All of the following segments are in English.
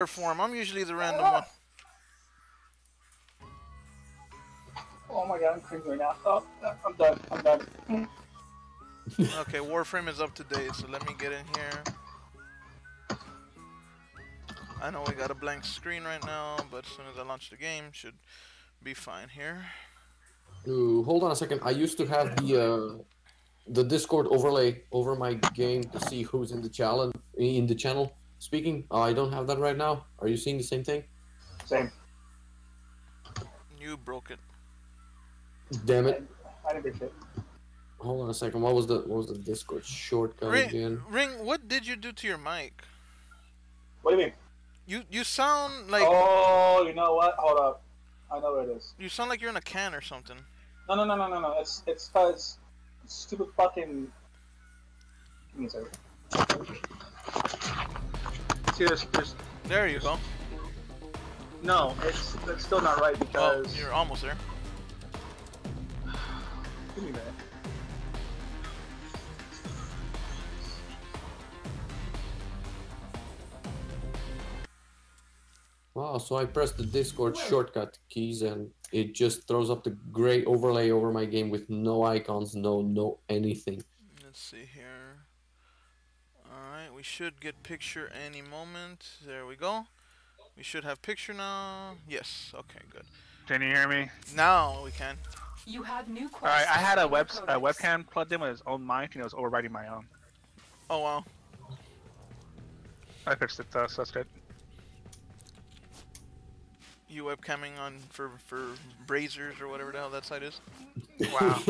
Form. I'm usually the random one. Oh my god, I'm cringing right now. Oh, I'm done. I'm done. Okay, Warframe is up to date, so let me get in here. I know we got a blank screen right now, but as soon as I launch the game, should be fine here. Ooh, hold on a second. I used to have the Discord overlay over my game to see who's in the channel speaking. I don't have that right now. Are you seeing the same thing? Same. You broke it. Damn it. I didn't get shit. Hold on a second. What was the Discord shortcut again? Ring, what did you do to your mic? What do you mean? You sound like... Oh, you know what? Hold up. I know what it is. You sound like you're in a can or something. No. It's because stupid fucking... Give me a second. See, there's... There you go. No, it's still not right because... Oh, you're almost there. Give me that. Wow, so I pressed the Discord shortcut keys and it just throws up the gray overlay over my game with no icons, no anything. Let's see here. Alright, we should get picture any moment. There we go. We should have picture now. Yes, okay, good. Can you hear me? Now we can. You have new quests. Alright, I had a webcam plugged in with its own mic and it was overriding my own. Oh wow. I fixed it so that's good. You webcamming on for Brazers or whatever the hell that site is? Wow.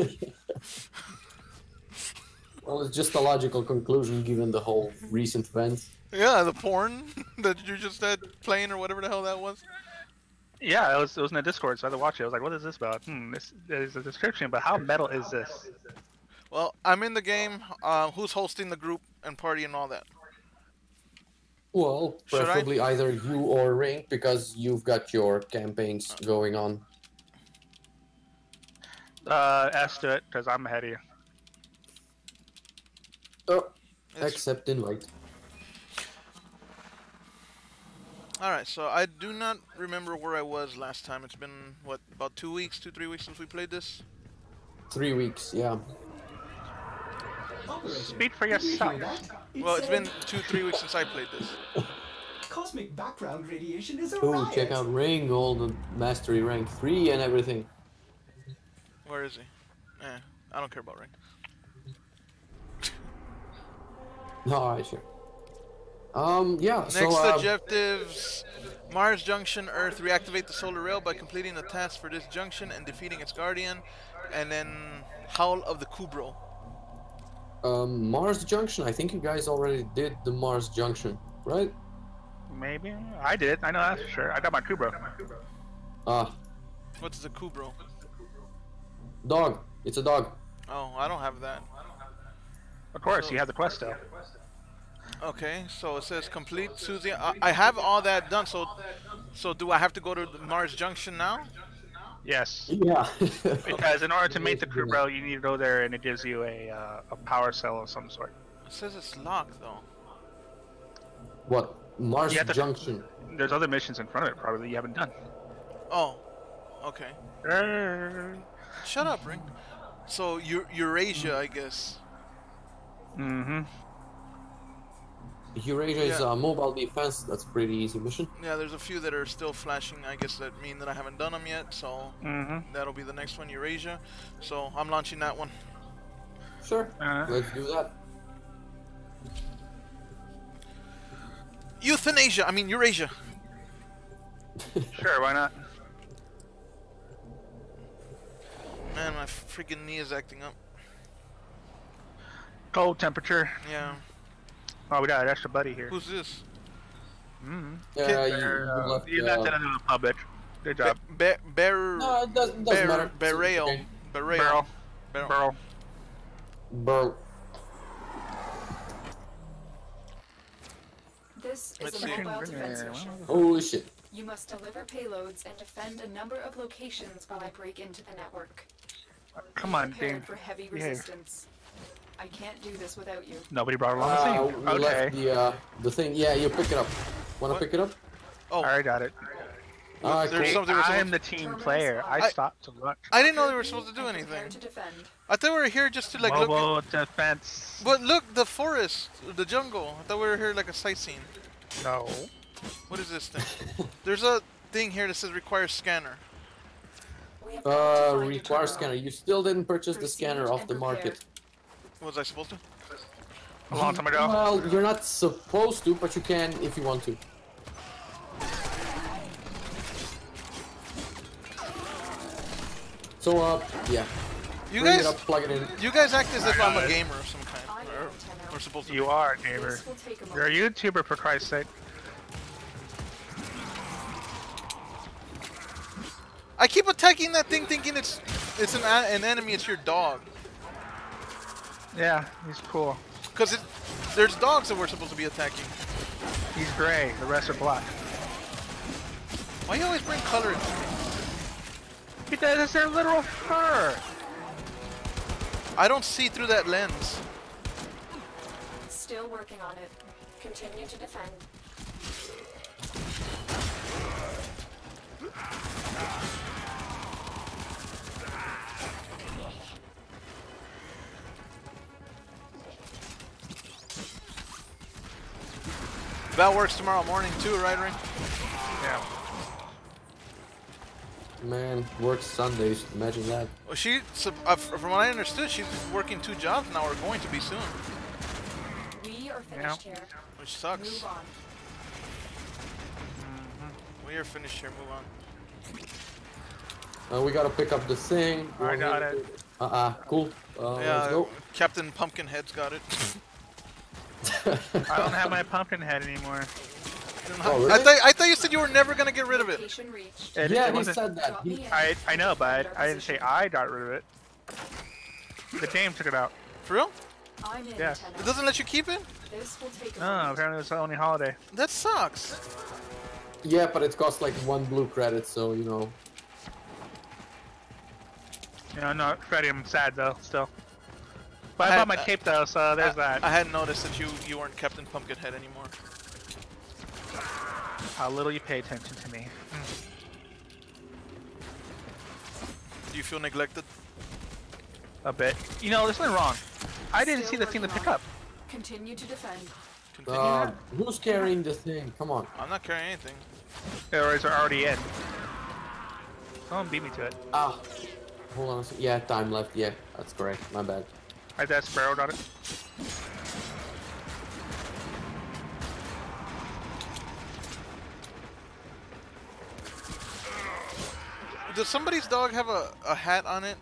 Well, it's just a logical conclusion given the whole recent events. Yeah, the porn that you just had playing or whatever the hell that was. Yeah, it was in the Discord, so I had to watch it. I was like, what is this about? This is a description, but how metal is this? Well, I'm in the game. Who's hosting the group and party and all that? Well, preferably either you or Ring, because you've got your campaigns going on. S to it, because I'm ahead of you. Oh, accept invite. Alright, so I do not remember where I was last time. It's been, what, about 2 weeks, 3 weeks since we played this? 3 weeks, yeah. Speak for yourself. Well, it's been 2-3 weeks since I played this. Cosmic background radiation is a Oh, riot. check out Ring, all the mastery rank 3 and everything. Where is he? I don't care about Ring. Alright, sure. Yeah, Next so, objectives, Mars Junction, Earth, reactivate the solar rail by completing the task for this junction and defeating its guardian, and then Howl of the Kubro. Mars Junction, I think you guys already did the Mars Junction, right? Maybe? I did, I know that's for sure. I got my Kubro. Ah. What's the Kubro? Dog. It's a dog. Oh, I don't have that. Of course, you have the quest though. Okay, so it says complete Susie. I have all that done, so do I have to go to the Mars Junction now? Yes. Yeah. Because in order to make the Kubro, you need to go there and it gives you a power cell of some sort. It says it's locked though. What? Mars Junction. There's other missions in front of it probably that you haven't done. Oh, okay. Shut up, Ring. So Eurasia, I guess. Mm-hmm. Eurasia is a mobile defense. That's a pretty easy mission. Yeah, there's a few that are still flashing. I guess that mean that I haven't done them yet. So that'll be the next one, Eurasia. So I'm launching that one. Sure. Let's do that. Euthanasia. I mean Eurasia. Sure, why not? Man, my freaking knee is acting up. Cold temperature. Yeah. Oh, we got an extra buddy here. Who's this? Yeah, you left it under the public. Good job. No, it doesn't matter. Barrel. Burl. This is a mobile defense mission. Holy shit. You must deliver payloads and defend a number of locations while I break into the network. Come on, Prepared Dane. for heavy resistance. I can't do this without you. Nobody brought along the thing. We left the thing. Yeah, you pick it up. Wanna pick it up? Oh, I already got it. Alright, there's cool. something we're I'm supposed. the team player. I stopped to look. I didn't know they were supposed to do Prepare anything. to defend. I thought we were here just to like look. Mobile defense. But look, the forest, the jungle. I thought we were here like a sightseeing. No. What is this thing? There's a thing here that says requires scanner. We have got to find a Require terminal. scanner. You still didn't purchase the Proceed scanner off and the prepare. market. Was I supposed to? A long time ago. Well, you're not supposed to, but you can if you want to. So, yeah. You Bring guys, it up, plug it in. you guys act as if I'm got a it. gamer of some kind. I am Or antenna. we're supposed to. You be. are a gamer. This will take a You're a moment. YouTuber, for Christ's sake. I keep attacking that thing, thinking it's an enemy. It's your dog. Yeah, he's cool. Cause there's dogs that we're supposed to be attacking. He's gray. The rest are black. Why you always bring color into it? Because it's their literal fur. I don't see through that lens. Still working on it. Continue to defend. That works tomorrow morning too, right, Ring? Yeah. Man, works Sundays. Imagine that. Well, from what I understood, she's working 2 jobs now, or going to be soon, We are finished here. which sucks. Move on. We are finished here. Move on. We gotta pick up the thing. I got it. Cool. Let's Yeah, go. Captain Pumpkinhead's got it. I don't have my pumpkin head anymore. Oh, really? I thought you said you were never gonna get rid of it. Location reached. Yeah, It he wasn't- said that. Drop me in. I know, but I didn't say I got rid of it. The game took it out. For real? I'm in Yeah. antenna. It doesn't let you keep it? This will take a No, moment. apparently it's the only holiday. That sucks. Yeah, but it costs like 1 blue credit, so you know. You know, no, Freddy, I'm sad though, still. But I I had- bought my cape though, so there's that. I hadn't noticed that you weren't Captain Pumpkinhead anymore. How little you pay attention to me. Do you feel neglected? A bit. You know, there's nothing wrong. I didn't Still see the thing to working pick on up. it. Continue to defend. Continue. Who's carrying the thing? Come on. I'm not carrying anything. The arrows are already in. Someone beat me to it. Ah. Hold on a second. Yeah, time left. Yeah, that's correct. My bad. I that sparrow got it. Does somebody's dog have a hat on it?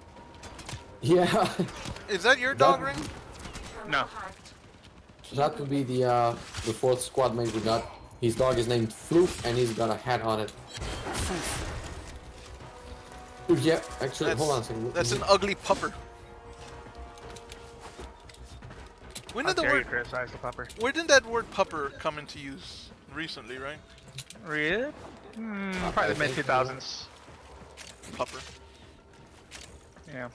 Yeah, Is that your That- dog, Ring? No. Hacked. that would be the 4th squad mate we got. His dog is named Floof, and he's got a hat on it. Yeah, actually, hold on a second. That's an ugly pupper. When How did the dare you word? criticize the pupper? Where did that word pupper come into use? Recently, right? Really? Probably the mid 2000s. Pupper. Yeah.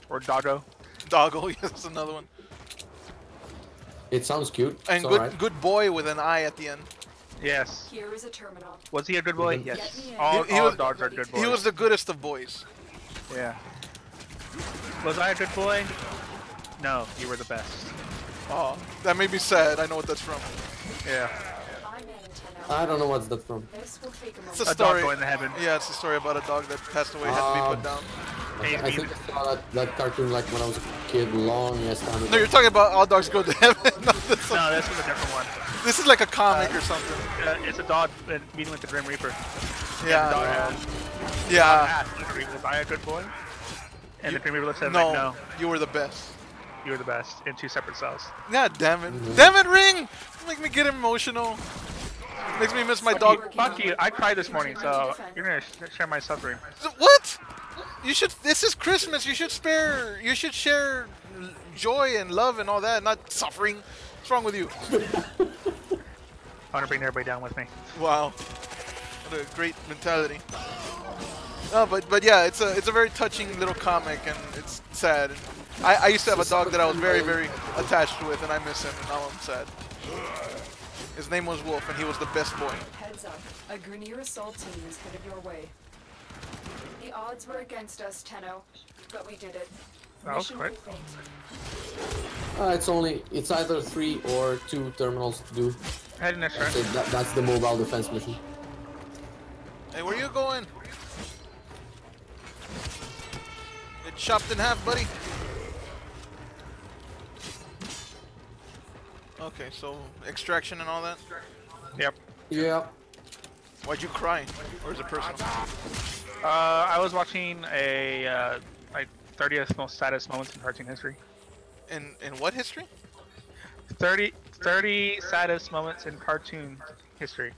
Or doggo. Doggo, yes, that's another one. It sounds cute. And it's good alright. good boy with an I at the end. Yes. Here is a terminal. Was he a good boy? Mhm. Yes. Get me in. All, He all was- dogs are good boys. He was the goodest of boys. Yeah. Was I a good boy? No, you were the best. Oh, that made me sad. I know what that's from. Yeah. I'm in antenna. I don't know what's that from. This will take a It's moment. a A dog story. going to heaven. Yeah, it's a story about a dog that passed away, had to be put down. Hey, I think I saw that cartoon like when I was a kid, long ass time ago. No, you're talking about All Dogs Go to Heaven. No, this, No, this was a different one. this is like a comic or something. It's a dog meeting with the Grim Reaper. The dog Yeah, has yeah. asked the Grim Reaper, was I a good boy? And the Grim Reaper looks at him No, like, no, you were the best. you were the best in 2 separate cells. God damn it. Damn it, Ring! Make me get emotional. Makes me miss my dog. Fuck you, I cried this morning, so you're gonna share my suffering. What? You should. This is Christmas. You should spare. You should share joy and love and all that, not suffering. What's wrong with you? I wanna bring everybody down with me. Wow, what a great mentality. No, but yeah, it's a very touching little comic, and it's sad. I used to have a dog that I was very attached with, and I miss him, and now I'm sad. His name was Wolf, and he was the best boy. Heads up. A Grineer assault team is headed your way. The odds were against us, Tenno, but we did it. That was Mission quick. complete. It's either 3 or 2 terminals to do. Heading next That's, turn. that's the mobile defense mission. Hey, where you going? Get chopped in half, buddy. Okay, so extraction and all that. Yep. Yeah. Why'd you cry? Or is it personal? I was watching a like 30th most saddest moments in cartoon history. In what history? 30 saddest moments in cartoon history.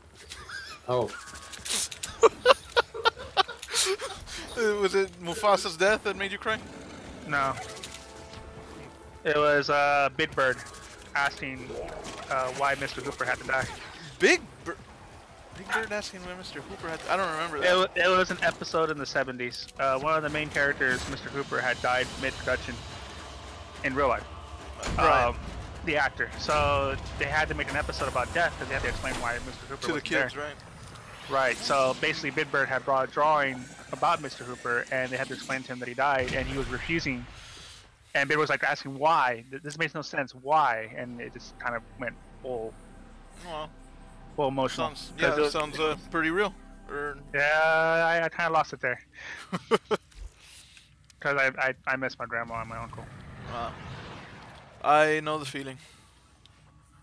Oh. Was it Mufasa's death that made you cry? No. It was Big Bird asking why Mr. Hooper had to die. Big Bird asking why Mr. Hooper had to, I don't remember that. It was an episode in the 70s. One of the main characters, Mr. Hooper, had died mid-production in real life. Right. The actor. So they had to make an episode about death because they had to explain why Mr. Hooper To the wasn't kids, there. right? Right. So basically, Big Bird had brought a drawing about Mr. Hooper, and they had to explain to him that he died, and he was refusing. And Big Bird was like asking why. This makes no sense. Why? And it just kind of went full emotional. Sounds pretty real. Yeah, I kind of lost it there. Because I miss my grandma and my uncle. Wow. I know the feeling.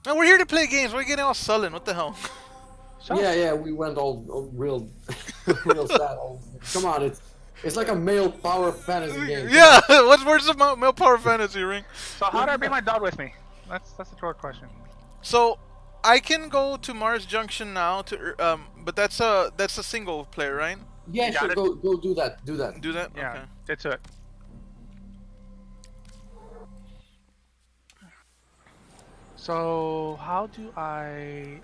No, we're here to play games. We're getting all sullen. What the hell? Yeah, we went all real, real sad. Come on, it's like a male power fantasy game. Yeah, where's the male power fantasy ring? So how do I bring my dog with me? That's the short question. So, I can go to Mars Junction now to but that's a single player, right? Yeah, sure. Go do that. Do that. Do that? Yeah, Okay. get to it. So how do I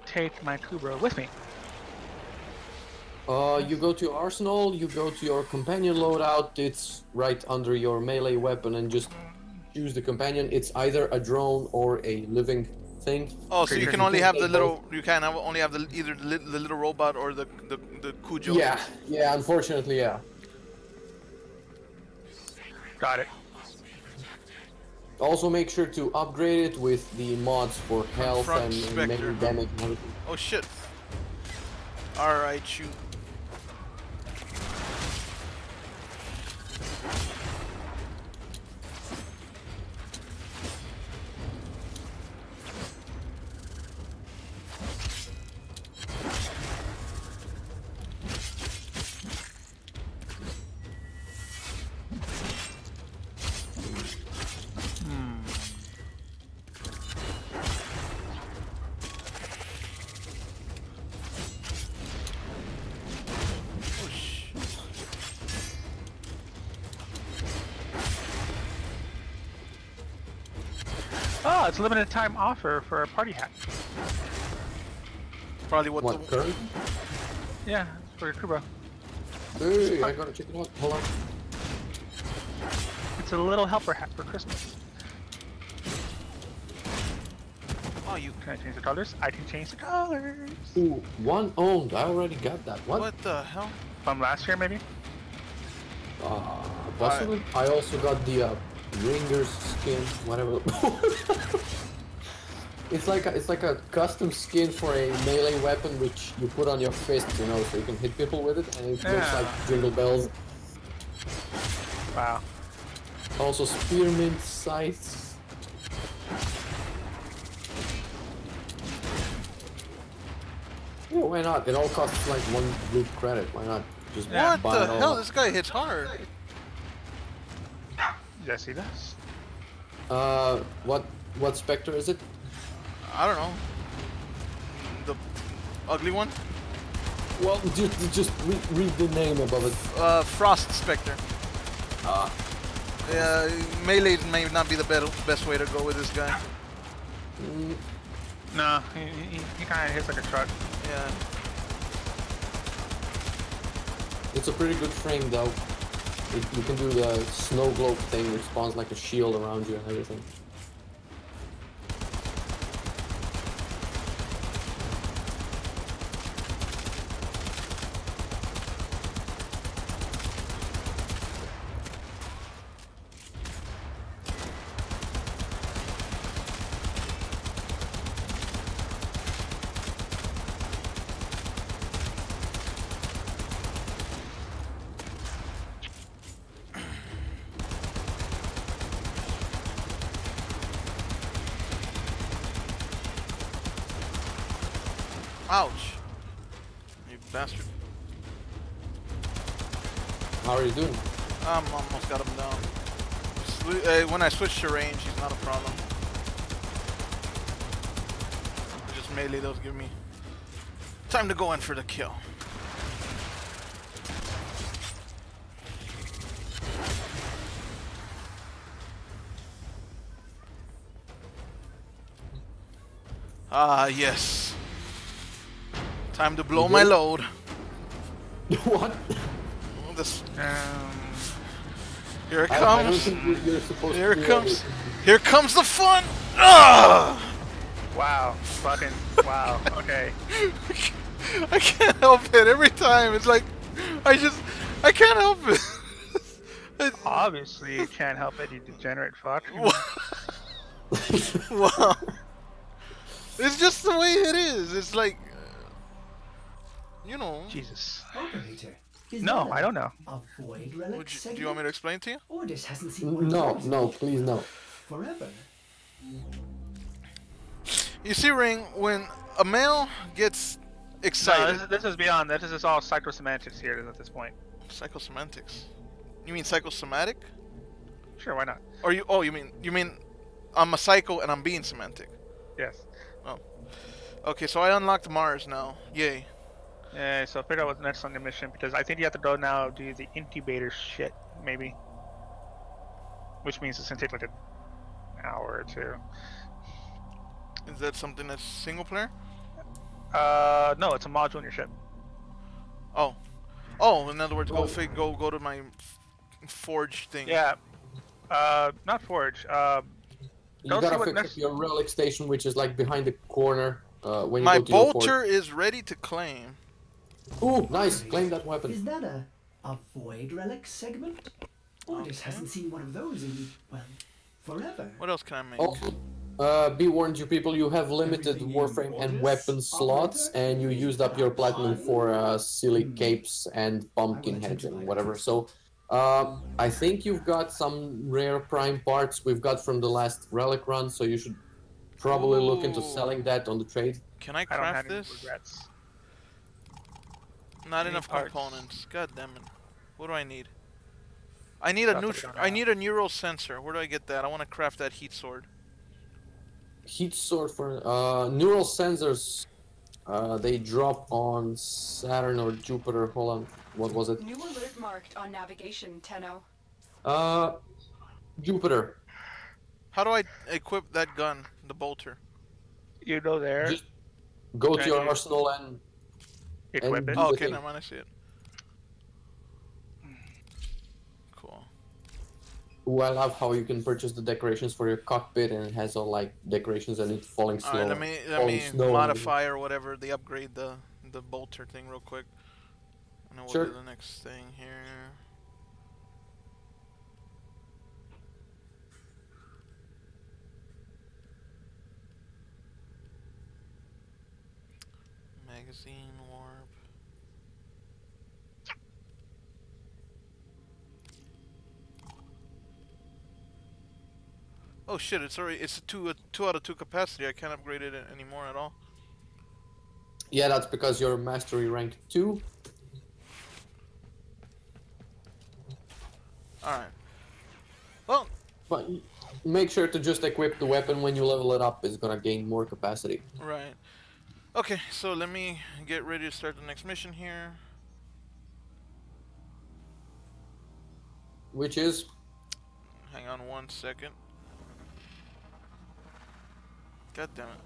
take my Kubra with me? You go to Arsenal, you go to your companion loadout, it's right under your melee weapon, and just choose the companion. It's either a drone or a living thing. Oh, so you You can can only have the take little. both. You can only have either the little robot or the Cujo. Yeah, unfortunately, yeah. Got it. Also make sure to upgrade it with the mods for health Front and Spectre. melee damage and everything. Oh shit. All right, shoot. Oh, it's a limited time offer for a party hat. Probably what What, the. current? Yeah, for your Kubra. Hey, I gotta check it out. Hold on. It's a little helper hat for Christmas. Oh, you. Can I change the colors? I can change the colors. Ooh, one owned. I already got that. What the hell? From last year, maybe? Possibly. I also got the Ringer's skin, whatever. It's like a custom skin for a melee weapon which you put on your fist, you know, so you can hit people with it, and it looks Yeah. like jingle bells. Wow. Also spearmint scythes. Yeah, why not? It all costs like 1 blue credit. Why not just What buy the it all? hell? This guy hits hard. Yes, he does. What Spectre is it? I don't know. The ugly one? Well, just read the name above it. Frost Spectre. Yeah, melee may not be the best way to go with this guy. No, he kind of hits like a truck. Yeah. It's a pretty good frame though. You can do the snow globe thing, which spawns like a shield around you and everything. Ouch. You bastard. How are you doing? I'm almost got him down. When I switch to range, he's not a problem. Just melee, those give me time to go in for the kill. Ah, yes. Time to blow my load. What? This, here it I don't comes. think you're supposed Here to it do comes. everything. Here comes the fun. Ah! Wow. Fucking wow. Okay. I can't help it. Every time it's like, I can't help it. Obviously, you can't help it, you degenerate fuck. Wow. It's just the way it is. It's like, you know. Jesus. Operator. Is No, that I don't know. A void relic Do you want me to explain to you? Ordis hasn't seen one of No, those no, please no. forever. You see, Ring, when a male gets No, excited. this is beyond. This is all psychosemantics here at this point. Psychosemantics. You mean psychosomatic? Sure, why not? Or you? Oh, you mean I'm a psycho and I'm being semantic. Yes. Okay, so I unlocked Mars now. Yay. Yeah, so figure out what's next on your mission because I think you have to go now do the incubator shit, maybe. Which means it's gonna take like an hour or two. Is that something that's single player? No, it's a module in your ship. Oh. Oh, in other words, go to my forge thing. Yeah. Not forge. You Don't see gotta what fix next- up your relic station, which is like behind the corner. When you My go to your bolter is ready to claim. forge. Ooh, nice! Claim that weapon. Is that a void relic segment? Ordis hasn't seen one of those in, well, forever. What else can I make? Also, be warned, you people, you have limited Warframe and weapon slots, and you used up your platinum for silly capes and pumpkin heads and whatever. So, I think you've got some rare prime parts we've got from the last relic run, so you should probably look into selling that on the trade. Can I I don't have craft any this? regrets. Not Any enough parts? components. God damn it. What do I need? I need a Stuff that we don't I have. need a neural sensor. Where do I get that? I want to craft that heat sword. Heat sword for neural sensors. They drop on Saturn or Jupiter. Hold on, what was it? New alert marked on navigation, Tenno. Jupiter. How do I equip that gun, the bolter? You go there, Just go to Okay. your arsenal and equip it. and- Oh, the okay, thing. never mind. I see it. Cool. Ooh, I love how you can purchase the decorations for your cockpit and it has all like decorations and it's falling All slow. right, let me falling snow and modify or whatever. They upgrade the bolter thing real quick, and then we'll Sure. do the next thing here. Magazine warp. Oh shit! It's a two out of two capacity. I can't upgrade it anymore at all. Yeah, that's because you're mastery rank 2. All right. Well, But make sure to just equip the weapon when you level it up. It's gonna gain more capacity. right. Okay, so let me get ready to start the next mission here. Which is Hang on 1 second. God damn it.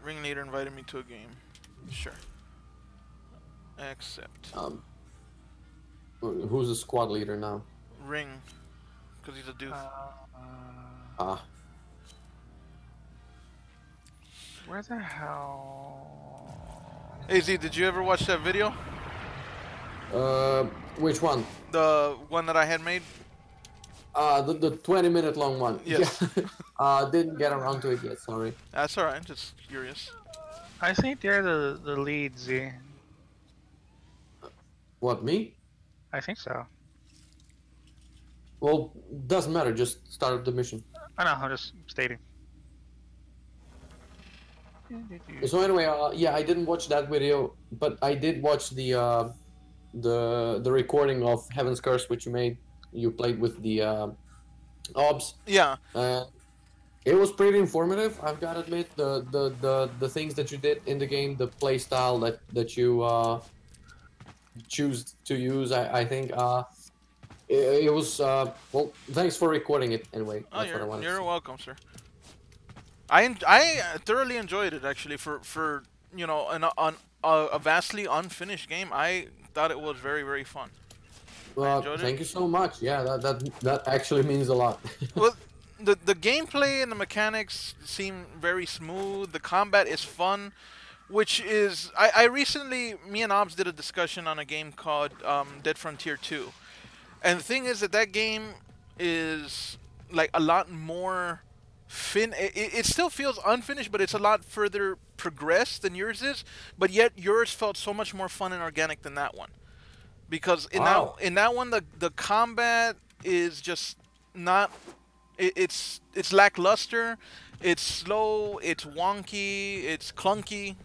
Ringleader invited me to a game. Sure. Accept. who's the squad leader now? Ring. Because he's a dude. Ah, Where the hell? Hey Z, did you ever watch that video? which one? The one that I had made? The 20-minute long one. Yes. Yeah. Didn't get around to it yet. Sorry. That's alright, just curious. I think they're the lead, Z. What, me? I think so. Well, doesn't matter. Just start the mission. I know. I'm just stating. So anyway, yeah, I didn't watch that video, but I did watch the recording of Heaven's Curse, which you made. You played with the obs. Yeah. It was pretty informative. I've got to admit, the things that you did in the game, the play style that you choose to use, I think it was well. Thanks for recording it anyway. Oh, That's what I wanted. you're welcome, sir. I thoroughly enjoyed it actually. For you know a vastly unfinished game, I thought it was very, very fun. Well, thank you so much. Yeah, that actually means a lot. Well, the gameplay and the mechanics seem very smooth. The combat is fun, which is I recently, me and Obs did a discussion on a game called Dead Frontier 2, and the thing is that game is like a lot more it still feels unfinished, but it's a lot further progressed than yours is. But yet yours felt so much more fun and organic than that one. Because in that one the combat is just not it's lackluster, it's slow, it's wonky, it's clunky.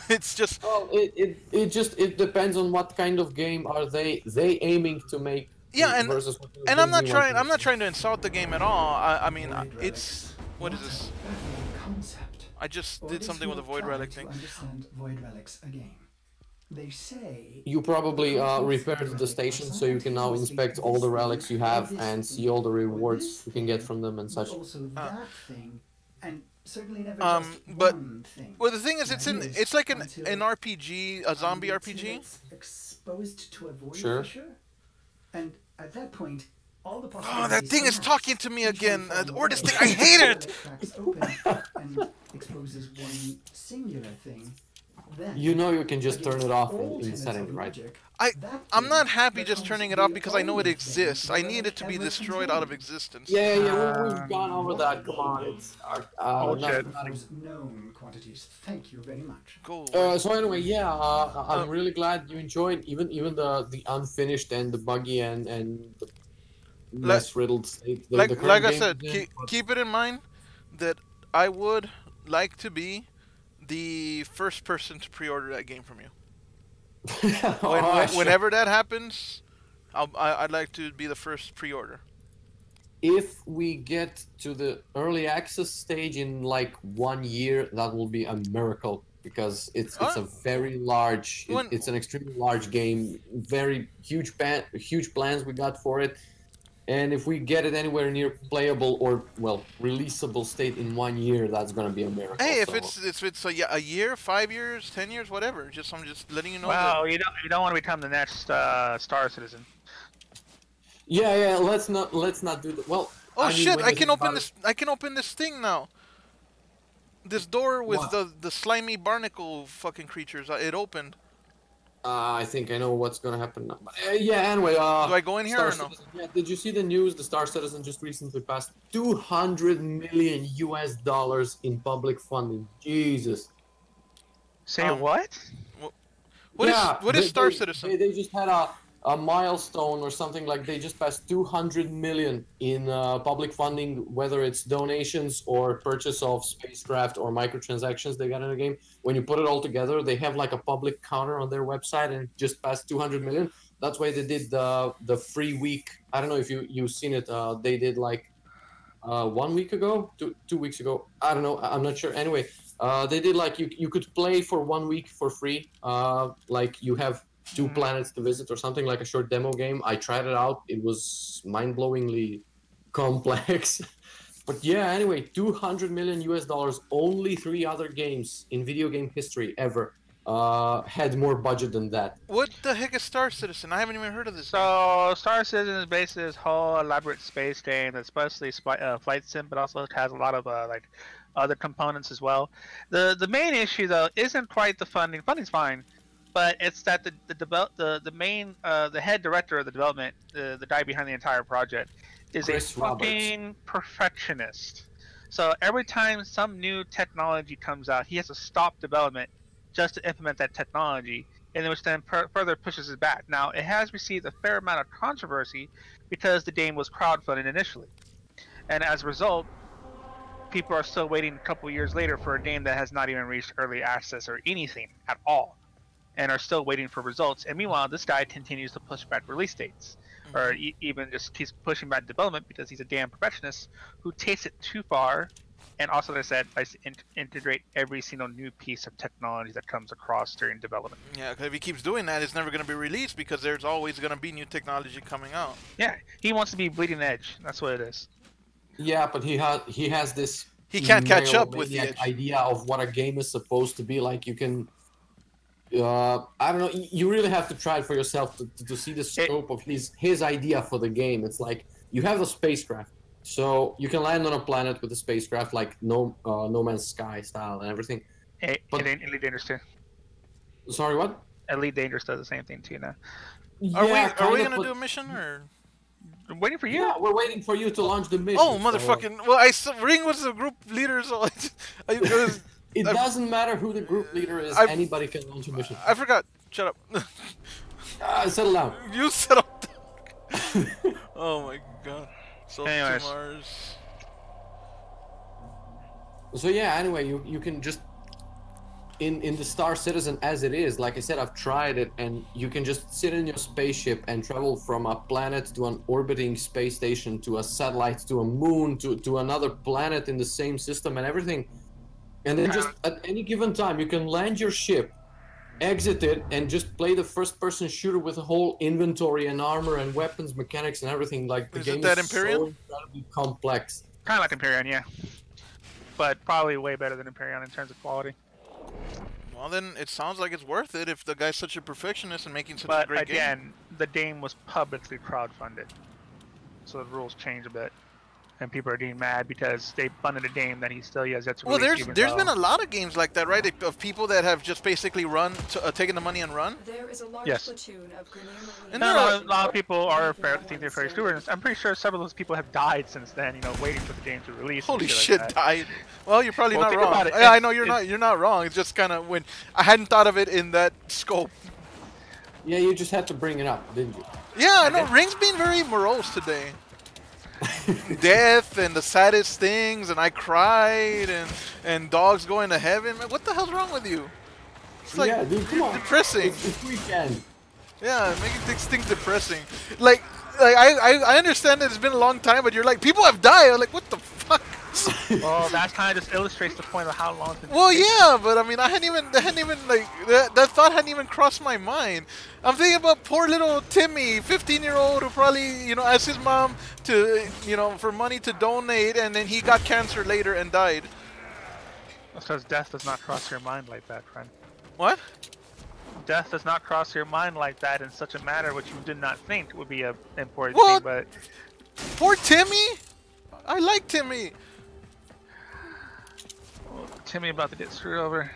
It's just well, it depends on what kind of game are they aiming to make. Yeah, and I'm not trying to insult the game at all. I mean, Void it's relics. what is this? Baffling concept. I just did Ordis something with the will Void try Relic to thing. understand Void relics again. They say You probably repaired the station, so you can now inspect all the relics you have and see all the rewards you can get from them and but such. also that thing, and certainly never just but one thing. well, the thing is, That is, it's like an until- RPG, a zombie until RPG. it's exposed to a void Sure. fissure, and at that point, all the Oh, that possibilities thing is collapse. talking to me Each one again. falling Or this away, thing, I hate it. it cracks open and exposes one singular thing. Then, You know you can just turn against it off all in tenets setting, of right? logic, I that I'm thing not happy just becomes turning it the off because I know it only thing exists. the I need it relic to be ever destroyed out of contained. existence. We've gone over that. Come on, it's Bullshit. Those known quantities. Thank you very much. Go. So anyway, yeah, I'm really glad you enjoyed even the unfinished and the buggy and the mess riddled state. The current Like I game said, is in, but- keep it in mind that I would like to be the first person to pre-order that game from you. Oh, sure. Whenever that happens, I'd like to be the first pre-order. If we get to the early access stage in like 1 year, that will be a miracle because it's a very large, it's an extremely large game, very huge plans we got for it. And if we get it anywhere near playable or well releasable state in 1 year, that's gonna be a miracle. Hey, so. if it's a year, 5 years, 10 years, whatever. I'm just letting you know. Well, you don't want to become the next Star Citizen. Yeah, let's not do that. Well, Oh I mean, shit! when I you can think open about this. I can open this thing now. This door with What? the slimy barnacle fucking creatures. It opened. I think I know what's gonna happen now. Yeah, anyway. Do I go in here or no? Citizen, yeah, did you see the news? The Star Citizen just recently passed $200 million in public funding. Jesus. Say what? What is Star Citizen? They just had a milestone or something like they just passed 200 million in public funding, whether it's donations or purchase of spacecraft or microtransactions they got in the game. When you put it all together, they have like a public counter on their website and it just passed 200 million. That's why they did the free week. I don't know if you've seen it. They did like 1 week ago, 2 weeks ago. I don't know. I'm not sure. Anyway, they did like you could play for 1 week for free. Like you have 2 planets to visit or something, like a short demo game. I tried it out. It was mind-blowingly complex. But yeah, anyway, $200 million. Only 3 other games in video game history ever had more budget than that. What the heck is Star Citizen? I haven't even heard of this. So Star Citizen is basically this whole elaborate space game that's mostly flight sim, but also has a lot of like other components as well. The main issue though isn't quite the funding. Funding's fine, but it's that the head director of the development, the guy behind the entire project, is Chris a fucking perfectionist. So every time some new technology comes out, he has to stop development just to implement that technology, and which then further pushes it back. Now, it has received a fair amount of controversy because the game was crowdfunded initially, and as a result, people are still waiting a couple years later for a game that has not even reached early access or anything at all, and are still waiting for results. And meanwhile, this guy continues to push back release dates, or even just keeps pushing back development because he's a damn perfectionist who takes it too far. And also, like I said, likes to integrate every single new piece of technology that comes across during development. Yeah, because if he keeps doing that, it's never going to be released because there's always going to be new technology coming out. Yeah, he wants to be bleeding edge. That's what it is. Yeah, but he has this. He can't catch up with the megalomaniac idea of what a game is supposed to be. Like you can. I don't know. You really have to try it for yourself to see the scope of his idea for the game. It's like you have the spacecraft. So you can land on a planet with a spacecraft like No Man's Sky style and everything. But Elite Dangerous too. Sorry, what? Elite Dangerous does the same thing too now. Are we gonna do a mission or? I'm waiting for you. Yeah, we're waiting for you to launch the mission. Oh, motherfucking! Well, Ring was the group leader, so it doesn't matter who the group leader is. Anybody can launch a mission. I forgot. Shut up. Settle down. You settle down. Oh my god. So Anyways. Mars. So yeah, anyway, you can just in the Star Citizen as it is, like I said, I've tried it, and you can just sit in your spaceship and travel from a planet to an orbiting space station to a satellite to a moon to another planet in the same system and everything. And then just at any given time you can land your ship, exit it, and just play the first-person shooter with a whole inventory and armor and weapons mechanics and everything. Like the game is so incredibly complex. Kind of like Empyrean, yeah, but probably way better than Empyrean in terms of quality. Well, then it sounds like it's worth it if the guy's such a perfectionist and making such a great game. But again, the game was publicly crowdfunded, so the rules change a bit. And people are getting mad because they funded a game that he still has yet to release. Well, there's been a lot of games like that, right? Of people that have just basically taken the money and run. There is a large platoon of Grenier Marines. And a lot of people are think they're fairly stupid. I'm pretty sure several of those people have died since then. You know, waiting for the game to release. Holy shit, like died! Well, you're probably not think wrong. about it. Yeah, I know you're not wrong. It's just kind of when I hadn't thought of it in that scope. Yeah, you just had to bring it up, didn't you? Yeah, I know. Ring's being very morose today. Death and the saddest things, and I cried, and dogs going to heaven. Man, what the hell's wrong with you? It's like, yeah, dude, come on. Depressing. It's weekend. Yeah, making things depressing. Like I understand that it's been a long time, but you're like, people have died. I'm like, what the fuck? Well, that kind of just illustrates the point of how long it's been. Well, yeah, but I mean, I hadn't even like that thought hadn't even crossed my mind. I'm thinking about poor little Timmy, 15-year-old, who probably, you know, asked his mom to, you know, for money to donate, and then he got cancer later and died. That's because death does not cross your mind like that, friend. What? Death does not cross your mind like that in such a matter which you did not think would be an important thing, but... Poor Timmy? I like Timmy. Well, Timmy about to get screwed over.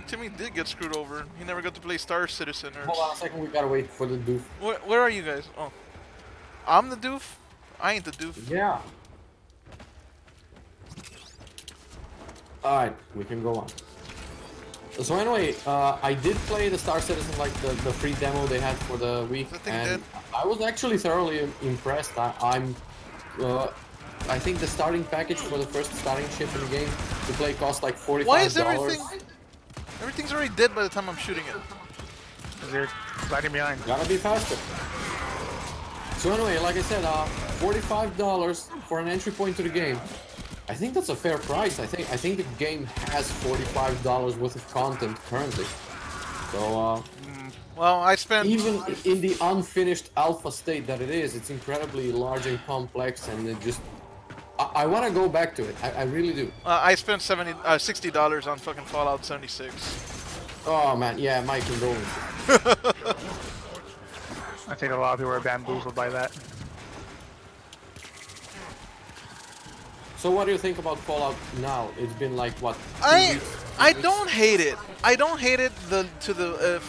Timmy did get screwed over. He never got to play Star Citizen. Or... Hold on a second, we gotta wait for the doof. Where are you guys? Oh. I'm the doof? I ain't the doof. Yeah. Alright, we can go on. So anyway, I did play the Star Citizen, like the free demo they had for the week, and I was actually thoroughly impressed. I think the starting package for the first starting ship in the game to play cost like $45. Why is everything's already dead by the time I'm shooting it? Because they're lagging behind. Gotta be faster. So anyway, like I said, $45 for an entry point to the game. I think that's a fair price. I think the game has $45 worth of content currently. So well, I spent even in the unfinished alpha state that it is, it's incredibly large and complex, and it just I want to go back to it. I really do. I spent $60 on fucking Fallout 76. Oh man, yeah, my condolences. I think a lot of people are bamboozled by that. So what do you think about Fallout now? It's been like what? I don't hate it. I don't hate it to the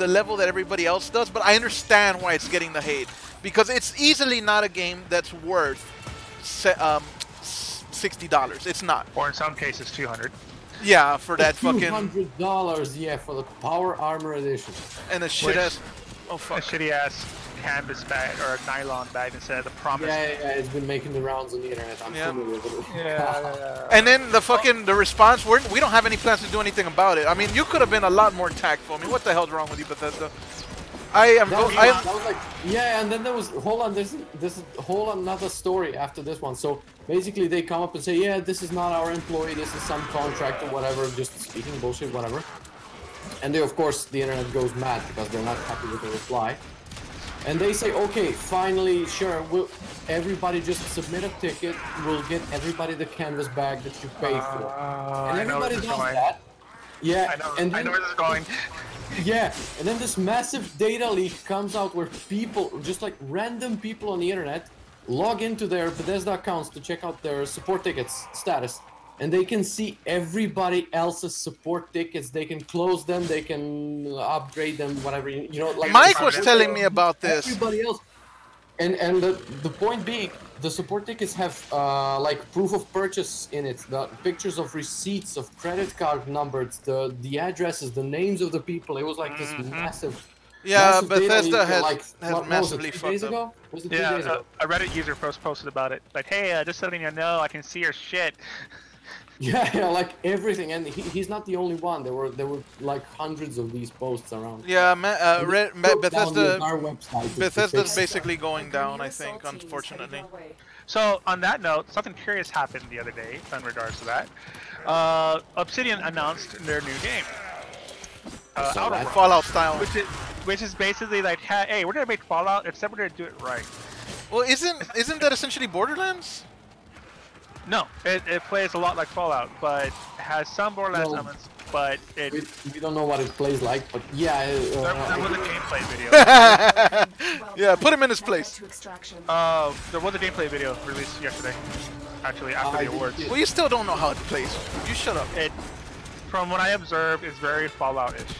level that everybody else does, but I understand why it's getting the hate, because it's easily not a game that's worth $60. It's not. Or in some cases, $200. Yeah, for that fucking $200. Yeah, for the Power Armor Edition. And the shit ass. Oh fuck. A shitty ass canvas bag or a nylon bag instead of the promise. Yeah, it's been making the rounds on the internet. I'm Yeah. familiar with it. Yeah. And then the response, we don't have any plans to do anything about it. I mean, you could have been a lot more tactful. I mean, what the hell's wrong with you, Bethesda? That was like, yeah, and then there was, hold on, this is a whole another story after this one. So basically they come up and say, yeah, this is not our employee, this is some contract or whatever, just speaking bullshit, whatever. And they, of course, the internet goes mad because they're not happy with the reply. And they say, okay, finally, sure, everybody just submit a ticket, we'll get everybody the canvas bag that you paid for. And everybody does that. Yeah, I know where this is going. Yeah, and then this massive data leak comes out where people, just like random people on the internet, log into their Bethesda accounts to check out their support tickets status. And they can see everybody else's support tickets. They can close them, they can upgrade them, whatever, you know. Like Mike was telling me about this. Everybody else. And the point being, the support tickets have like proof of purchase in it, the pictures of receipts, of credit card numbers, the addresses, the names of the people. It was like this massive. Yeah, massive Bethesda has what massively was it, 2 fucked days up. ago? Was it 2 Yeah, days ago? a Reddit user posted about it. Like, hey, just letting you know, I can see your shit. Yeah, like everything, and he's not the only one. There were like hundreds of these posts around. Yeah, Bethesda's Bethesda's basically going down, I think, unfortunately. So, on that note, something curious happened the other day in regards to that. Obsidian announced their new game. Fallout style. Which is basically like, hey, we're gonna make Fallout, except we're gonna do it right. Well, isn't that essentially Borderlands? No, it plays a lot like Fallout, but has some Borderlands elements, but it... We don't know what it plays like, but yeah... there was a gameplay video. Yeah, put him in his place. There was a gameplay video released yesterday, actually, after the awards. Well, you still don't know how it plays. You shut up. From what I observed, it's very Fallout-ish.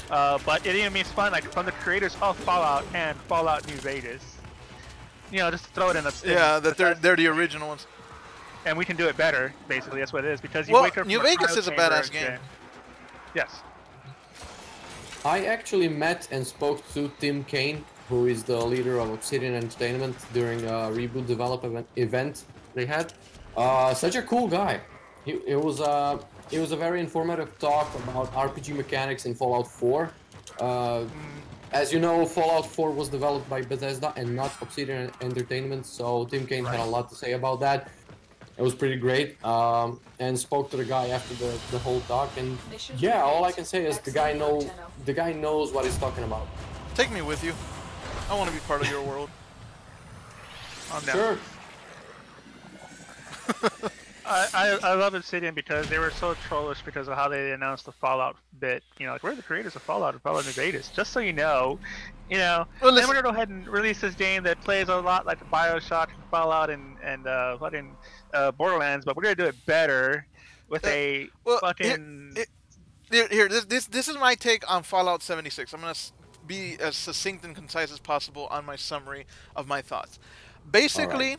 But it even means fun, like from the creators of Fallout and Fallout New Vegas. You know, just throw it in a... Yeah, they're the original ones. And we can do it better, basically, that's what it is. Because you well, wake up New Vegas is a badass game. Yes. I actually met and spoke to Tim Kaine, who is the leader of Obsidian Entertainment, during a reboot development event they had. Such a cool guy. It was a very informative talk about RPG mechanics in Fallout 4. As you know, Fallout 4 was developed by Bethesda and not Obsidian Entertainment, so Tim Kaine had a lot to say about that. It was pretty great, and spoke to the guy after the whole talk, and yeah, all I can say is the guy knows what he's talking about. Take me with you. I want to be part of your world. Sure. I love Obsidian because they were so trollish because of how they announced the Fallout bit. You know, like, we're the creators of Fallout and Fallout New Vegas. Just so you know, well, then we're gonna go ahead and release this game that plays a lot like BioShock and Fallout and fucking Borderlands, but we're gonna do it better with a fucking. This is my take on Fallout 76. I'm gonna be as succinct and concise as possible on my summary of my thoughts. Basically,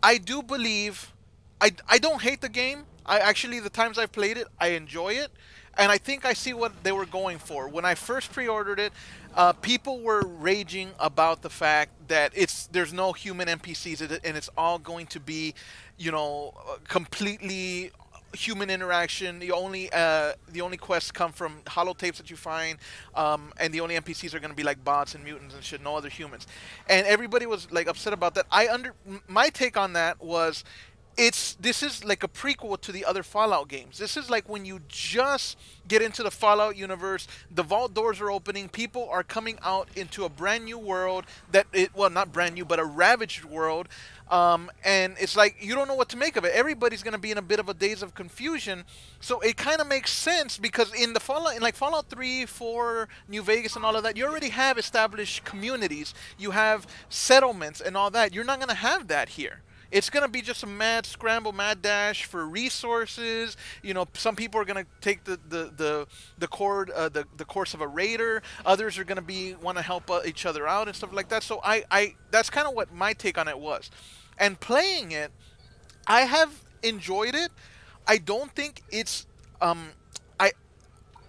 I do believe. I don't hate the game. The times I've played it, I enjoy it. And I think I see what they were going for. When I first pre-ordered it, people were raging about the fact that there's no human NPCs and it's all going to be, completely human interaction. The only quests come from holotapes that you find, and the only NPCs are going to be like bots and mutants and shit, no other humans. And everybody was like upset about that. My take on that was, this is like a prequel to the other Fallout games. This is like when you just get into the Fallout universe, the vault doors are opening, people are coming out into a brand new world not brand new, but a ravaged world. And it's like, you don't know what to make of it. Everybody's going to be in a bit of a daze of confusion. So it kind of makes sense because in Fallout 3, 4, New Vegas and all of that, you already have established communities. You have settlements and all that. You're not going to have that here. It's going to be just a mad scramble, mad dash for resources. Some people are going to take the course of a raider. Others are going to want to help each other out and stuff like that. So that's kind of what my take on it was. And playing it, I have enjoyed it. I don't think it's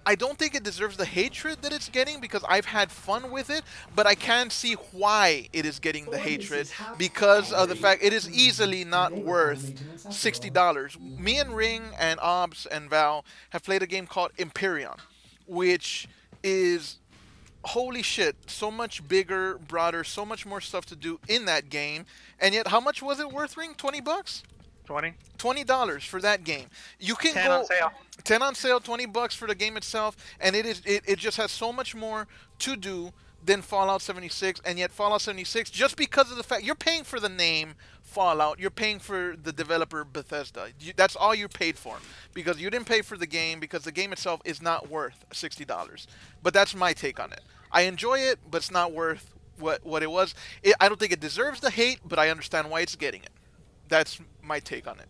I don't think it deserves the hatred that it's getting because I've had fun with it, but I can see why it is getting the hatred because of the fact it is easily not worth $60. Me and Ring and Obs and Val have played a game called Imperion, which is holy shit, so much bigger, broader, so much more stuff to do in that game, and yet how much was it worth, Ring? $20? 20. $20 for that game. You can 10 go on sale. 10 on sale, $20 for the game itself, and it just has so much more to do than Fallout 76, and yet Fallout 76, just because of the fact you're paying for the name Fallout, you're paying for the developer Bethesda. That's all you paid for, because you didn't pay for the game, because the game itself is not worth $60. But that's my take on it. I enjoy it, but it's not worth what it was. I don't think it deserves the hate, but I understand why it's getting it. That's my take on it.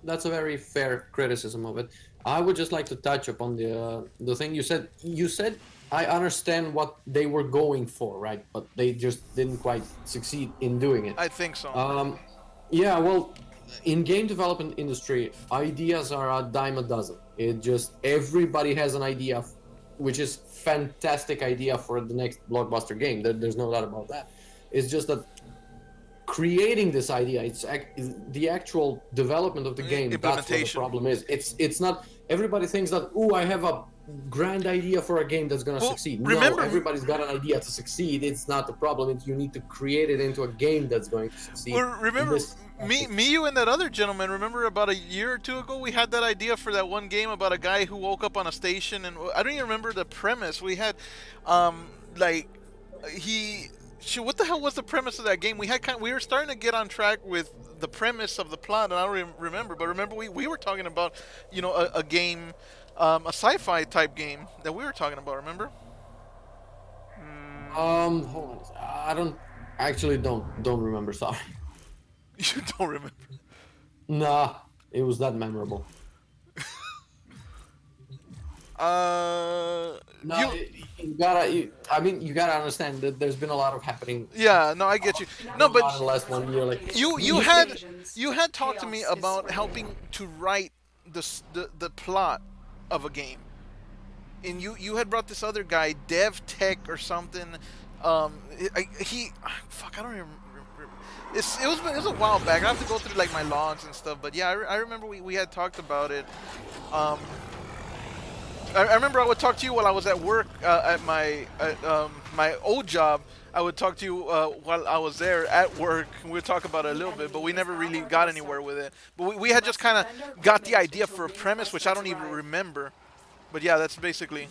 That's a very fair criticism of it. I would just like to touch upon the thing you said. You said I understand what they were going for, right? But they just didn't quite succeed in doing it. I think so. Yeah, well, in game development industry, ideas are a dime a dozen. It just everybody has an idea, which is fantastic idea for the next blockbuster game. There's no doubt about that. It's just that creating this idea, it's the actual development of the game. That's what the problem is. It's not. Everybody thinks that, oh, I have a grand idea for a game that's gonna succeed. No, everybody's got an idea to succeed. It's not the problem. You need to create it into a game that's going to succeed. Well, remember, you and that other gentleman, remember about a year or two ago, we had that idea for that one game about a guy who woke up on a station, and I don't even remember the premise. We had, like, what the hell was the premise of that game? We were starting to get on track with the premise of the plot, and I don't remember. But remember, we were talking about, you know, a game, a sci-fi type game that we were talking about. Remember? Hold on. I don't remember. Sorry. You don't remember? Nah, it was that memorable. No, you gotta understand that there's been a lot of happening. Yeah, no, I get you. No, but in the last 1 year, like you had talked to me about helping to write the plot of a game, and you had brought this other guy, Dev Tech or something. I don't remember. It was a while back. I have to go through like my logs and stuff, but yeah, I remember we had talked about it. I remember I would talk to you while I was at work at my old job. I would talk to you while I was there at work, and we would talk about it a little bit, but we never really got anywhere with it. But we had just kind of got the idea for a premise, which I don't even remember. But yeah, that's basically...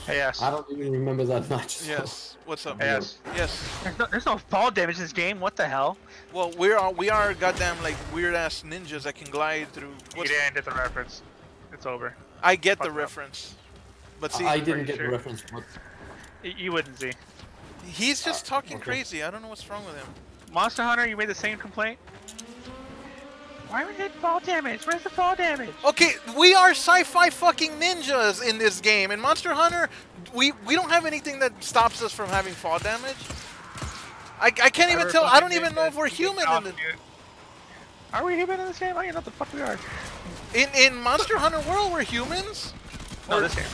Hey, yes. I don't even remember that much. So. Yes. What's up? Yes. Yes. There's no fall damage in this game. What the hell? Well, we are goddamn like weird-ass ninjas that can glide through... You didn't get the reference. It's over. I get the reference, but see, I didn't get the reference. But... You wouldn't see. He's just talking crazy. I don't know what's wrong with him. Monster Hunter, you made the same complaint. Why are we getting fall damage? Where's the fall damage? Okay, we are sci-fi fucking ninjas in this game. In Monster Hunter, we don't have anything that stops us from having fall damage. I can't even tell. I don't even know if we're human in it. Are we human in this game? I don't know what the fuck we are. In Monster Hunter World, we're humans? No, this game.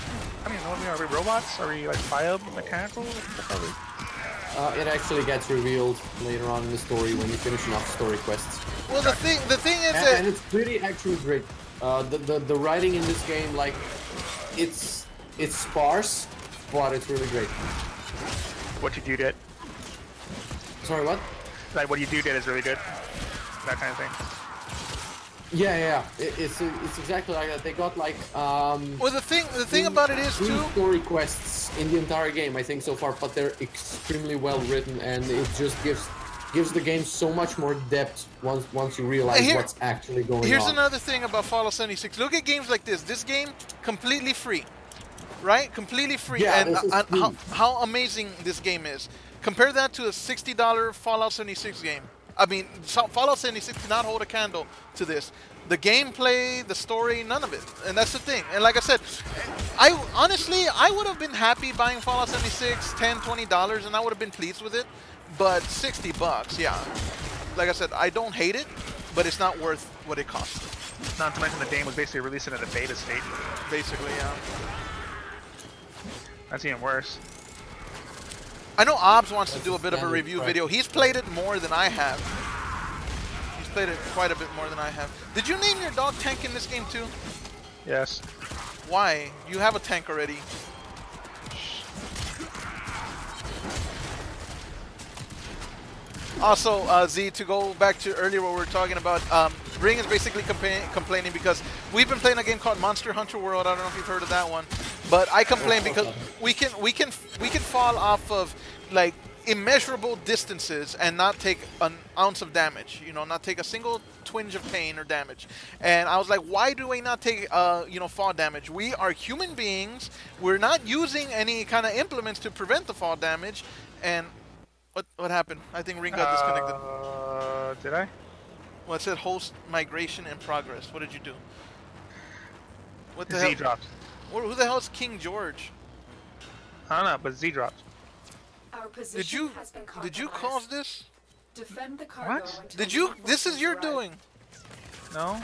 I mean, what are we? Are we robots? Are we like biomechanical? What are we? It actually gets revealed later on in the story when you finish enough story quests. Well, the thing is that... And it's pretty actually great. The writing in this game, like, it's sparse, but it's really great. What you do did. Sorry, what? Like what you do did is really good. That kind of thing. Yeah. It's exactly like that. They got like well, the thing about it is too story quests in the entire game, I think so far, but they're extremely well written, and it just gives the game so much more depth once you realize what's actually going on. Here's another thing about Fallout 76. Look at games like this. This game completely free, right? Completely free, yeah, and how amazing this game is. Compare that to a $60 Fallout 76 game. I mean, Fallout 76 did not hold a candle to this. The gameplay, the story, none of it. And that's the thing. And like I said, honestly, I would have been happy buying Fallout 76, $10, $20, and I would have been pleased with it. But $60, yeah. Like I said, I don't hate it, but it's not worth what it costs. Not to mention the game was basically released in a beta state. Basically, yeah. That's even worse. I know Obs wants to That's do a bit of a standard review practice. video. He's played it more than I have. He's played it quite a bit more than I have. Did you name your dog Tank in this game too? Yes. Why? You have a tank already. Also, Z, to go back to earlier what we were talking about, Ring is basically complaining because we've been playing a game called Monster Hunter World. I don't know if you've heard of that one, but I complain because we can fall off of like immeasurable distances and not take an ounce of damage. You know, not take a single twinge of pain or damage. And I was like, why do we not take you know, fall damage? We are human beings. We're not using any kind of implements to prevent the fall damage, and what happened? I think Ring got disconnected. Did I? Well, it said host migration in progress. What did you do? What the Z hell? dropped. Who the hell is King George? I don't know, but Z dropped. Our position has been Did you compromised. cause this? Defend the cargo What? until Did you? This is reinforcements your arrive. doing. No?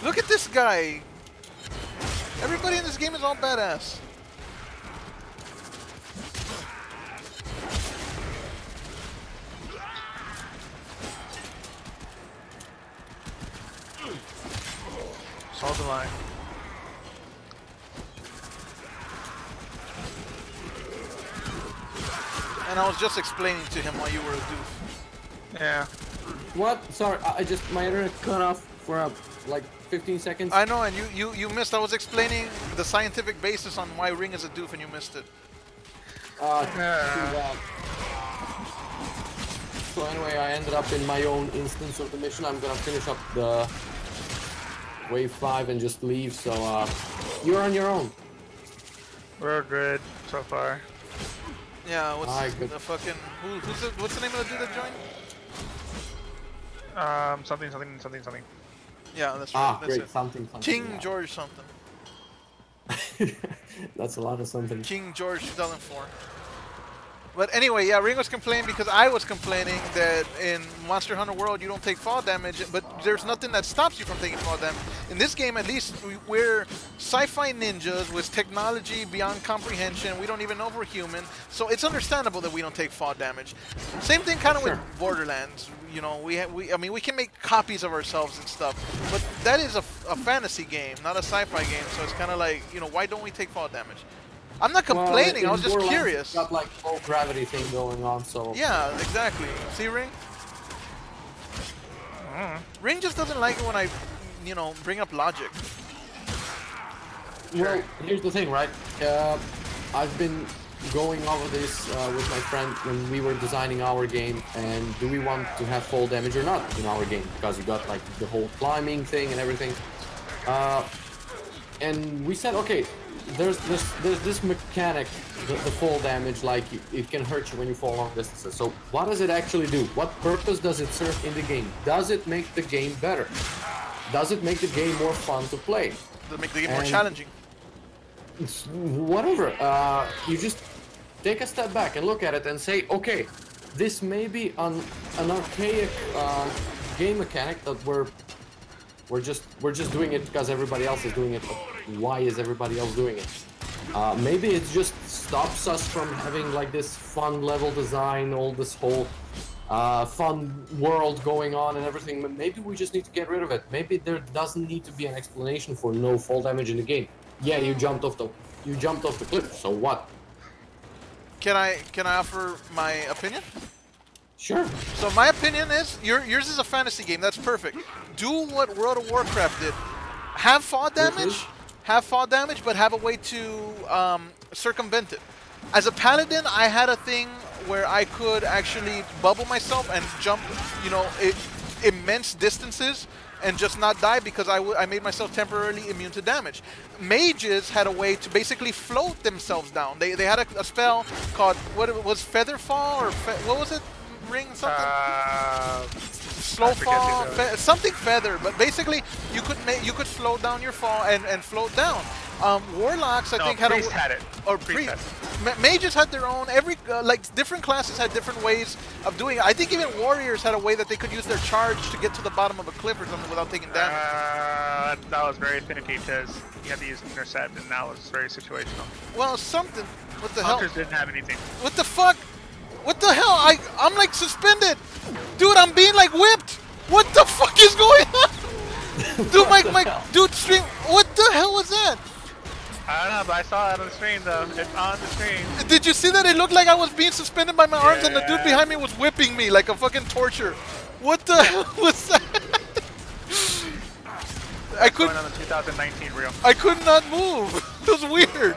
Look at this guy. Everybody in this game is all badass. Hold the line. And I was just explaining to him why you were a doof. Yeah. What? Sorry, I just my internet cut off for like 15 seconds. I know, and you missed. I was explaining the scientific basis on why Ring is a doof, and you missed it. Too bad. So anyway, I ended up in my own instance of the mission. I'm gonna finish up the wave 5 and just leave. So you're on your own. We're good so far. Yeah, what's Alright, good. the fucking what's the name of the dude that joined? Something, something, something, something. Yeah, that's right. That's Great, it. something. King yeah. George something. That's a lot of something. King George 2004. But anyway, yeah, Ring was complaining because I was complaining that in Monster Hunter World you don't take fall damage, but there's nothing that stops you from taking fall damage. In this game, at least, we're sci-fi ninjas with technology beyond comprehension. We don't even know if we're human, so it's understandable that we don't take fall damage. Same thing kind of Sure. with Borderlands. You know, I mean, we can make copies of ourselves and stuff, but that is a fantasy game, not a sci-fi game. So it's kind of like, you know, why don't we take fall damage? I'm not complaining. I was just curious. Got like whole gravity thing going on, so Yeah, exactly. See, Ring? Ring just doesn't like it when I, you know, bring up logic. Well, here's the thing, right? I've been going over this with my friend when we were designing our game, and do we want to have fall damage or not in our game? Because you got like the whole climbing thing and everything. And we said, okay, there's this mechanic, the fall damage, like it can hurt you when you fall long distances. So what does it actually do? What purpose does it serve in the game? Does it make the game better? Does it make the game more fun to play? To make the game more And- challenging. It's whatever. You just take a step back and look at it and say, okay, this may be an archaic game mechanic that we're just doing it because everybody else is doing it. But why is everybody else doing it? Maybe it just stops us from having like this fun level design, all this whole fun world going on and everything. But maybe we just need to get rid of it. Maybe there doesn't need to be an explanation for no fall damage in the game. Yeah, you jumped off the cliff. So what? Can I offer my opinion? Sure. So my opinion is, yours is a fantasy game. That's perfect. Do what World of Warcraft did. Have fall damage. Have fall damage, but have a way to circumvent it. As a paladin, I had a thing where I could actually bubble myself and jump, you know, immense distances and just not die because I made myself temporarily immune to damage. Mages had a way to basically float themselves down. They had a spell called, what it was, Featherfall, or what was it? Ring something? Slow fall, something feather. But basically, you could slow down your fall and float down. Warlocks, I No, think, had priest a had it. or Priest priest. had it. Mages had their own. Every like different classes had different ways of doing it. I think even warriors had a way that they could use their charge to get to the bottom of a cliff or something without taking damage. That was very finicky because you had to use intercept, and that was very situational. Well, something. What the Hunters hell? didn't have anything. What the fuck? What the hell? I'm like suspended, dude. I'm being like whipped. What the fuck is going on? Dude, my dude stream. What the hell was that? I don't know, but I saw it on the screen though. It's on the screen. Did you see that? It looked like I was being suspended by my arms, and the dude Yeah. behind me was whipping me like a fucking torture. What the hell was that? I Going couldn't. on the 2019 reel. I could not move. It was weird.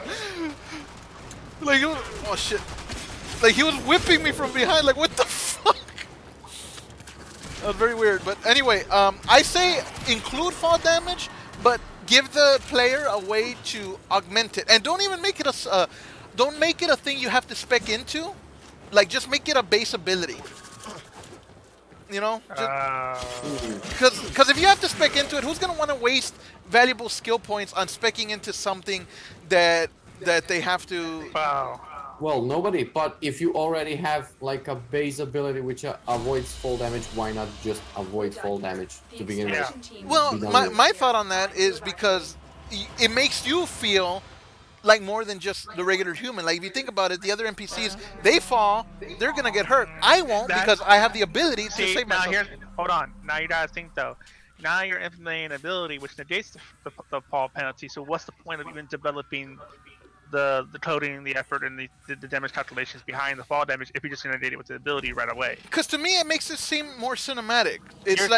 Like, it was, oh shit. Like he was whipping me from behind. Like, what the fuck? That was very weird. But anyway, I say include fall damage, but give the player a way to augment it, and don't even make it a don't make it a thing you have to spec into. Like, just make it a base ability. You know, because if you have to spec into it, who's gonna want to waste valuable skill points on specking into something that they have to? Wow. Well, nobody. But if you already have like a base ability which avoids fall damage, why not just avoid fall damage to begin with? Yeah. Well, my thought on that is because it makes you feel like more than just the regular human. Like, if you think about it, the other NPCs, they fall, they're gonna get hurt. I won't, because I have the ability to See, save now myself. hold on. Now you gotta think though. Now you're implementing an ability which negates the fall penalty. So what's the point of even developing the coding, the effort, and the damage calculations behind the fall damage if you're just gonna negate it with the ability right away? Because to me, it makes it seem more cinematic. It's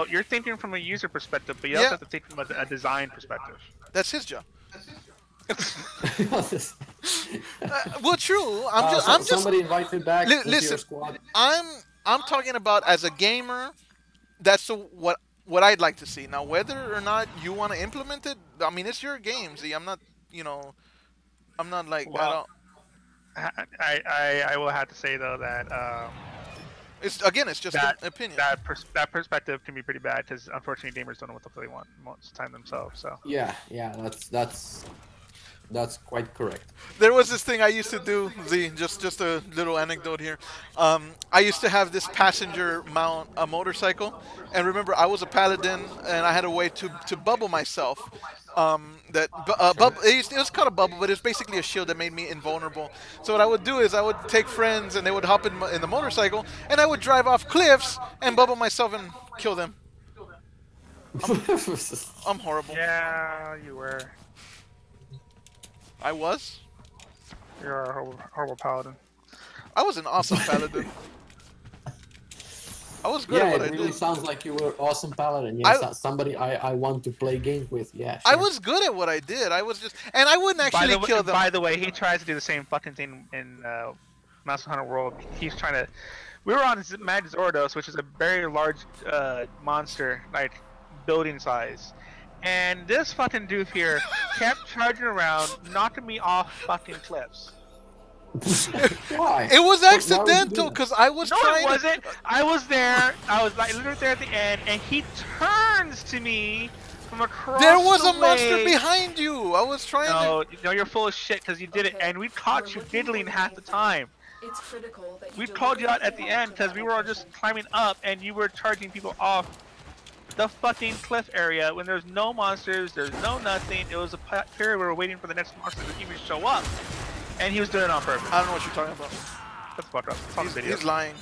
You're thinking from a user perspective, but you Yeah. also have to think from a design perspective. that's his job. Well, true. I'm just. Somebody invited back into your Listen, squad. I'm talking about as a gamer. That's what I'd like to see. Now, whether or not you want to implement it, I mean, it's your game. See, I'm not. I'm not like. Well, I will have to say though that It's just that an opinion. that perspective can be pretty bad because unfortunately gamers don't know what the fuck they want most of the time themselves. So Yeah, that's quite correct. There was this thing I used to do, Z, just a little anecdote here. I used to have this passenger mount a motorcycle, and remember, I was a paladin, and I had a way to bubble myself. It was called a bubble, but it was basically a shield that made me invulnerable. So what I would do is I would take friends, and they would hop in the motorcycle, and I would drive off cliffs and bubble myself and kill them. I'm horrible. yeah, you were. I was? You're a horrible paladin. I was an awesome paladin. I was good Yeah, at what it I really did. sounds like you were awesome paladin. Yes, somebody I want to play games with. Yeah, I sure. was good at what I did. I was just, and I wouldn't actually kill them. By the way, he tries to do the same fucking thing in Monster Hunter World. He's trying to. We were on Mad Zordos, which is a very large monster, like building size. And this fucking dude here kept charging around, knocking me off fucking cliffs. Why? It was Why would you do accidental that? because I was No, trying. it wasn't. I was there. I was like literally there at the end, and he turns to me from across There was the a monster way. behind you. I was trying No, you're full of shit because you did it, and we caught you diddling half the time. It's critical that We called you out at the end because we were all just climbing up, and you were charging people off the fucking cliff area when there's no monsters, there's no nothing. It was a period where we were waiting for the next monster to even show up, and he was doing it on purpose. I don't know what you're talking about. Let's fuck up. It's on the video. He's lying.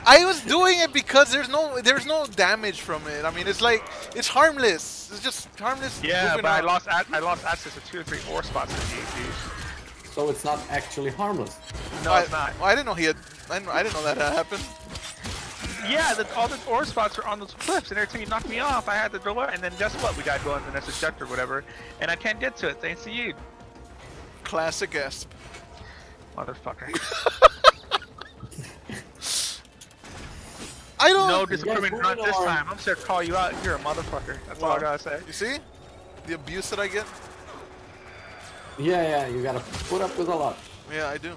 I was doing it because there's no damage from it. I mean, it's like it's harmless. It's just harmless. Yeah, goofing but I out. lost access to 2 or 3 ore spots in these. So it's not actually harmless. No, it's not. I didn't know he had. I didn't know that happened. Yeah, all the ore spots are on those cliffs, and every time you knocked me off, I had to go up, and then guess what? We got going to the next objective or whatever, and I can't get to it thanks to you, Classic Esp. motherfucker. I don't. No discrimination moving this on. time. I'm just gonna call you out. You're a motherfucker. That's all I gotta say. You see, the abuse that I get. Yeah, you gotta put up with a lot. Yeah, I do.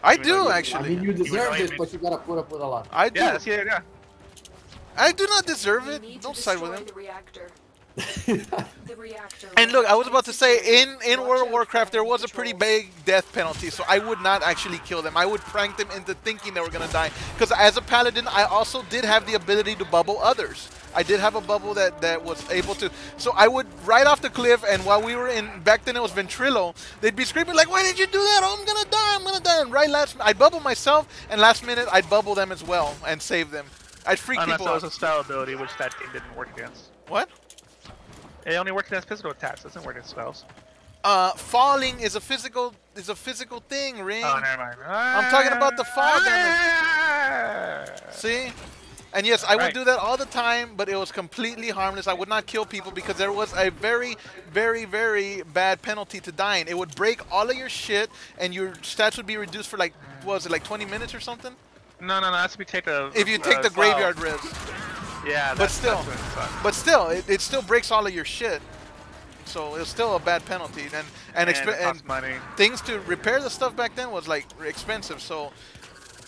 I do I actually. mean, you deserve know it, you but you gotta put up with a lot. I do. Yeah, yeah. I do not deserve We it. need to Don't side with destroy him. the reactor. The reactor. And look, I was about to say, in Watch World of out Warcraft, for there enemy was a pretty patrols. big death penalty, so I would not actually kill them. I would prank them into thinking they were going to die. Because as a paladin, I also did have the ability to bubble others. I did have a bubble that was able to... So I would ride off the cliff, and while we were in... Back then it was Ventrilo, they'd be screaming like, why did you do that? Oh, I'm going to die, I'm going to die. And right last... I'd bubble myself, and last minute, I'd bubble them as well and save them. I'd freak Unless people that was out. a style ability, which that game didn't work against. What? It only worked against physical attacks. It doesn't work against spells. Falling is a physical thing, Ring. Oh, never mind. I'm talking about the fall damage. See? And yes, I would Right. do that all the time, but it was completely harmless. I would not kill people because there was a very, very, very bad penalty to dying. It would break all of your shit, and your stats would be reduced for like, what was it, like 20 minutes or something? No, that's if you take the. If you take the slow. graveyard res. Yeah, But still, that's when it sucks. but still, it still breaks all of your shit. So it was still a bad penalty, and it costs money. things to repair the stuff back then was like expensive. So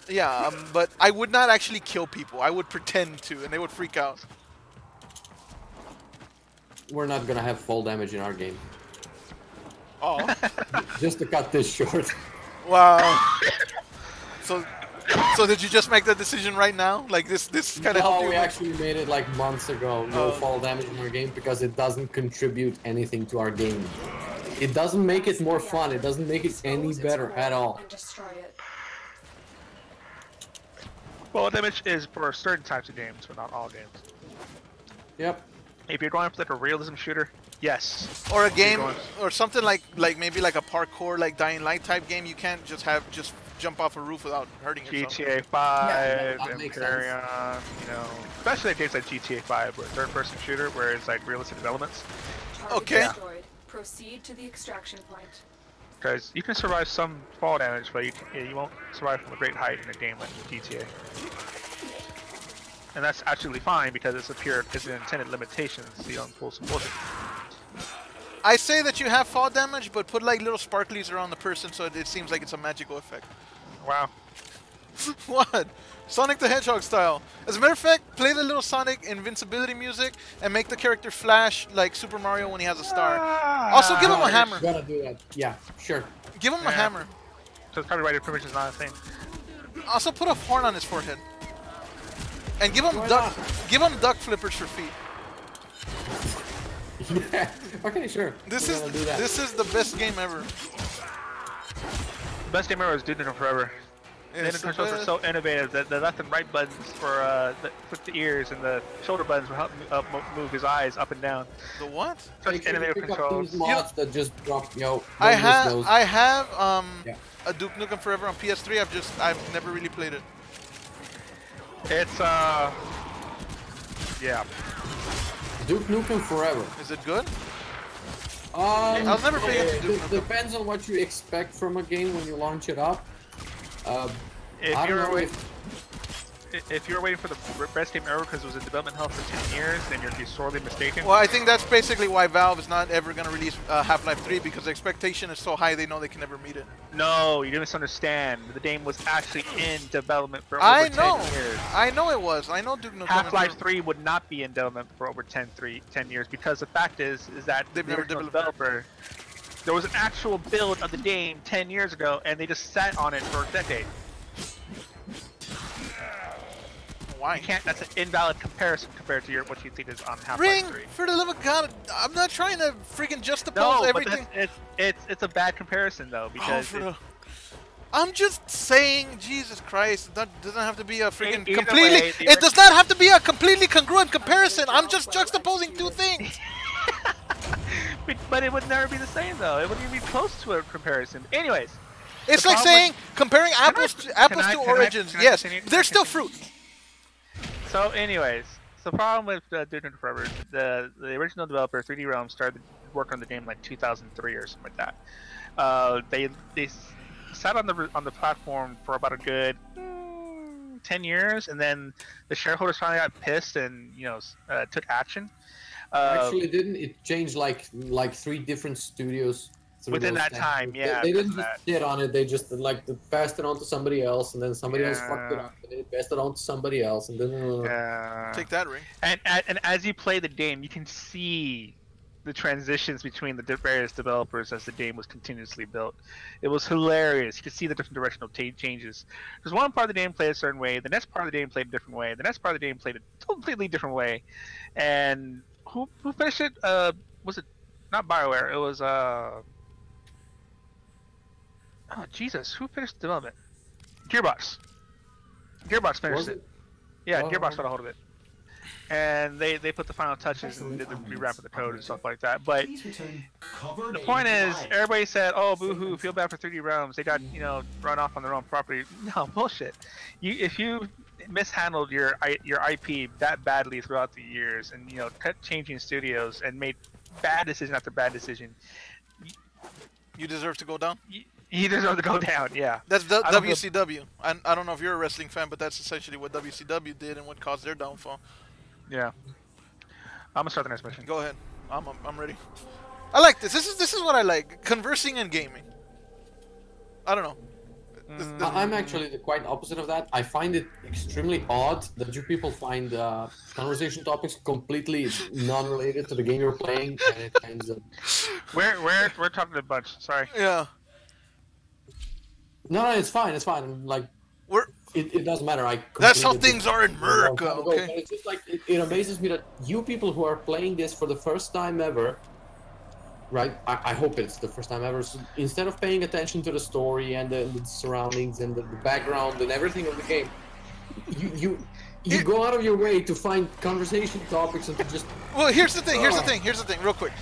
yeah, but I would not actually kill people. I would pretend to, and they would freak out. We're not gonna have fall damage in our game. Oh, Just to cut this short. wow. So did you just make that decision right now? Like this kind of helped No, you? we actually made it like months ago. No Oh. fall damage in our game because it doesn't contribute anything to our game. It doesn't make it more fun. It doesn't make it any Expose its better core at all. and destroy it. Well, damage is for certain types of games, but not all games. Yep. If you're going for like a realism shooter, yes. Or a game, going- or something like maybe like a parkour, like Dying Light type game. You can't just jump off a roof without hurting yourself. GTA 5, Yeah, that makes Imperium, you know, especially games like GTA 5, where third-person shooter, where it's like realistic developments, Target Okay. destroyed. Proceed to the extraction point. because you can survive some fall damage, but you won't survive from a great height in a game like GTA. And that's absolutely fine because it's an intended limitation, so you don't pull some bullshit. I say that you have fall damage, but put like little sparklies around the person so it seems like it's a magical effect. Wow. What? Sonic the Hedgehog style. As a matter of fact, play the little Sonic invincibility music and make the character flash like Super Mario when he has a star. Also, give him a hammer. Gotta do that. Yeah, sure. Give him a Yeah. hammer. So it's probably why your privilege is not a thing. Also, put a horn on his forehead. And give him Why duck. not? Give him duck flippers for feet. Yeah. Okay, sure. This We're is gonna do that. this is the best game ever. The best game ever was Dude Nukem Forever. The It's the controls are best. so innovative that the left and right buttons for flip the ears and the shoulder buttons will help move his eyes up and down. The what? Such Make sure you innovative pick up controls. these mods that just drop, I don't miss those. have Yeah. a Duke Nukem Forever on PS3. I've never really played it. It's yeah. Duke Nukem Forever. Is it good? I was never big into Duke Nukem. Depends on what you expect from a game when you launch it up. If I don't you're know waiting, if you're waiting for the best game ever because it was in development hell for 10 years, then you're sorely mistaken. Well, I think that's basically why Valve is not ever going to release Half-Life 3 because the expectation is so high they know they can never meet it. No, you misunderstand. The game was actually in development for over I 10 know. years. I know it was. I know Duke Nukem. Half-Life is- 3 would not be in development for over 10 years because the fact is that They've the never original developed developer, there was an actual build of the game 10 years ago and they just sat on it for a decade. Why? You can't. That's an invalid comparison compared to what you think is on Half-Life Ring, 3. for the love of God, I'm not trying to freaking juxtapose No, but everything. it's a bad comparison though Oh, because for the- I'm just saying, Jesus Christ, that doesn't have to be a freaking Either completely. way, the It does not have to be a completely congruent comparison. I'm just juxtaposing two things. but it would never be the same though. It wouldn't even be close to a comparison. Anyways, It's The like problem saying comparing apples I- to can I- Origins. can I Yes, continue? they're Can I still continue? fruit. so anyways, the problem with Duke Nukem Forever, the original developer 3D Realms started work on the game like 2003 or something like that. They sat on the platform for about a good 10 years, and then the shareholders finally got pissed and took action. Actually, didn't it change like 3 different studios through Within those that time, standards. yeah, They didn't because just sit on it. They just like passed it on to somebody else, and then somebody else fucked it Yeah. up, and they passed it on to somebody else, and then Yeah. Take that, Ring. And as you play the game, you can see the transitions between the various developers as the game was continuously built. It was hilarious. You could see the different directional changes. There's one part of the game played a certain way, the next part of the game played a different way, the next part of the game played a completely different way. And who finished it? Was it not BioWare? It was oh Jesus, who finished the development? Gearbox. Gearbox finished Was it. it? Yeah, Oh. Gearbox got a hold of it. And they put the final touches and did the rewrap of the code and stuff like that. But Please return covered the in point is, blood. everybody said, "Oh, boo-hoo, feel bad for 3D Realms. They got run off on their own property." No bullshit. If you mishandled your IP that badly throughout the years, and kept changing studios and made bad decision after bad decision, You deserve to go down. you deserve to go down. Yeah. That's I don't feel- WCW. I don't know if you're a wrestling fan, but that's essentially what WCW did and what caused their downfall. Yeah. I'm gonna start the next mission. Go ahead. I'm ready. I like this. This is what I like. Conversing and gaming. I don't know. I'm actually the quite opposite of that. I find it extremely odd that you people find conversation topics completely non-related to the game you're playing, and it kinds of... We're talking a bunch. Sorry. Yeah. No, it's fine. It's fine. Like, We're it doesn't matter. That's how completed things this are in a long America, time ago, okay? but it's just like it amazes me that you people who are playing this for the first time ever, right? I hope it's the first time ever. So instead of paying attention to the story and the surroundings and the background and everything of the game, you go out of your way to find conversation topics and to just... Well, here's the thing. Real quick.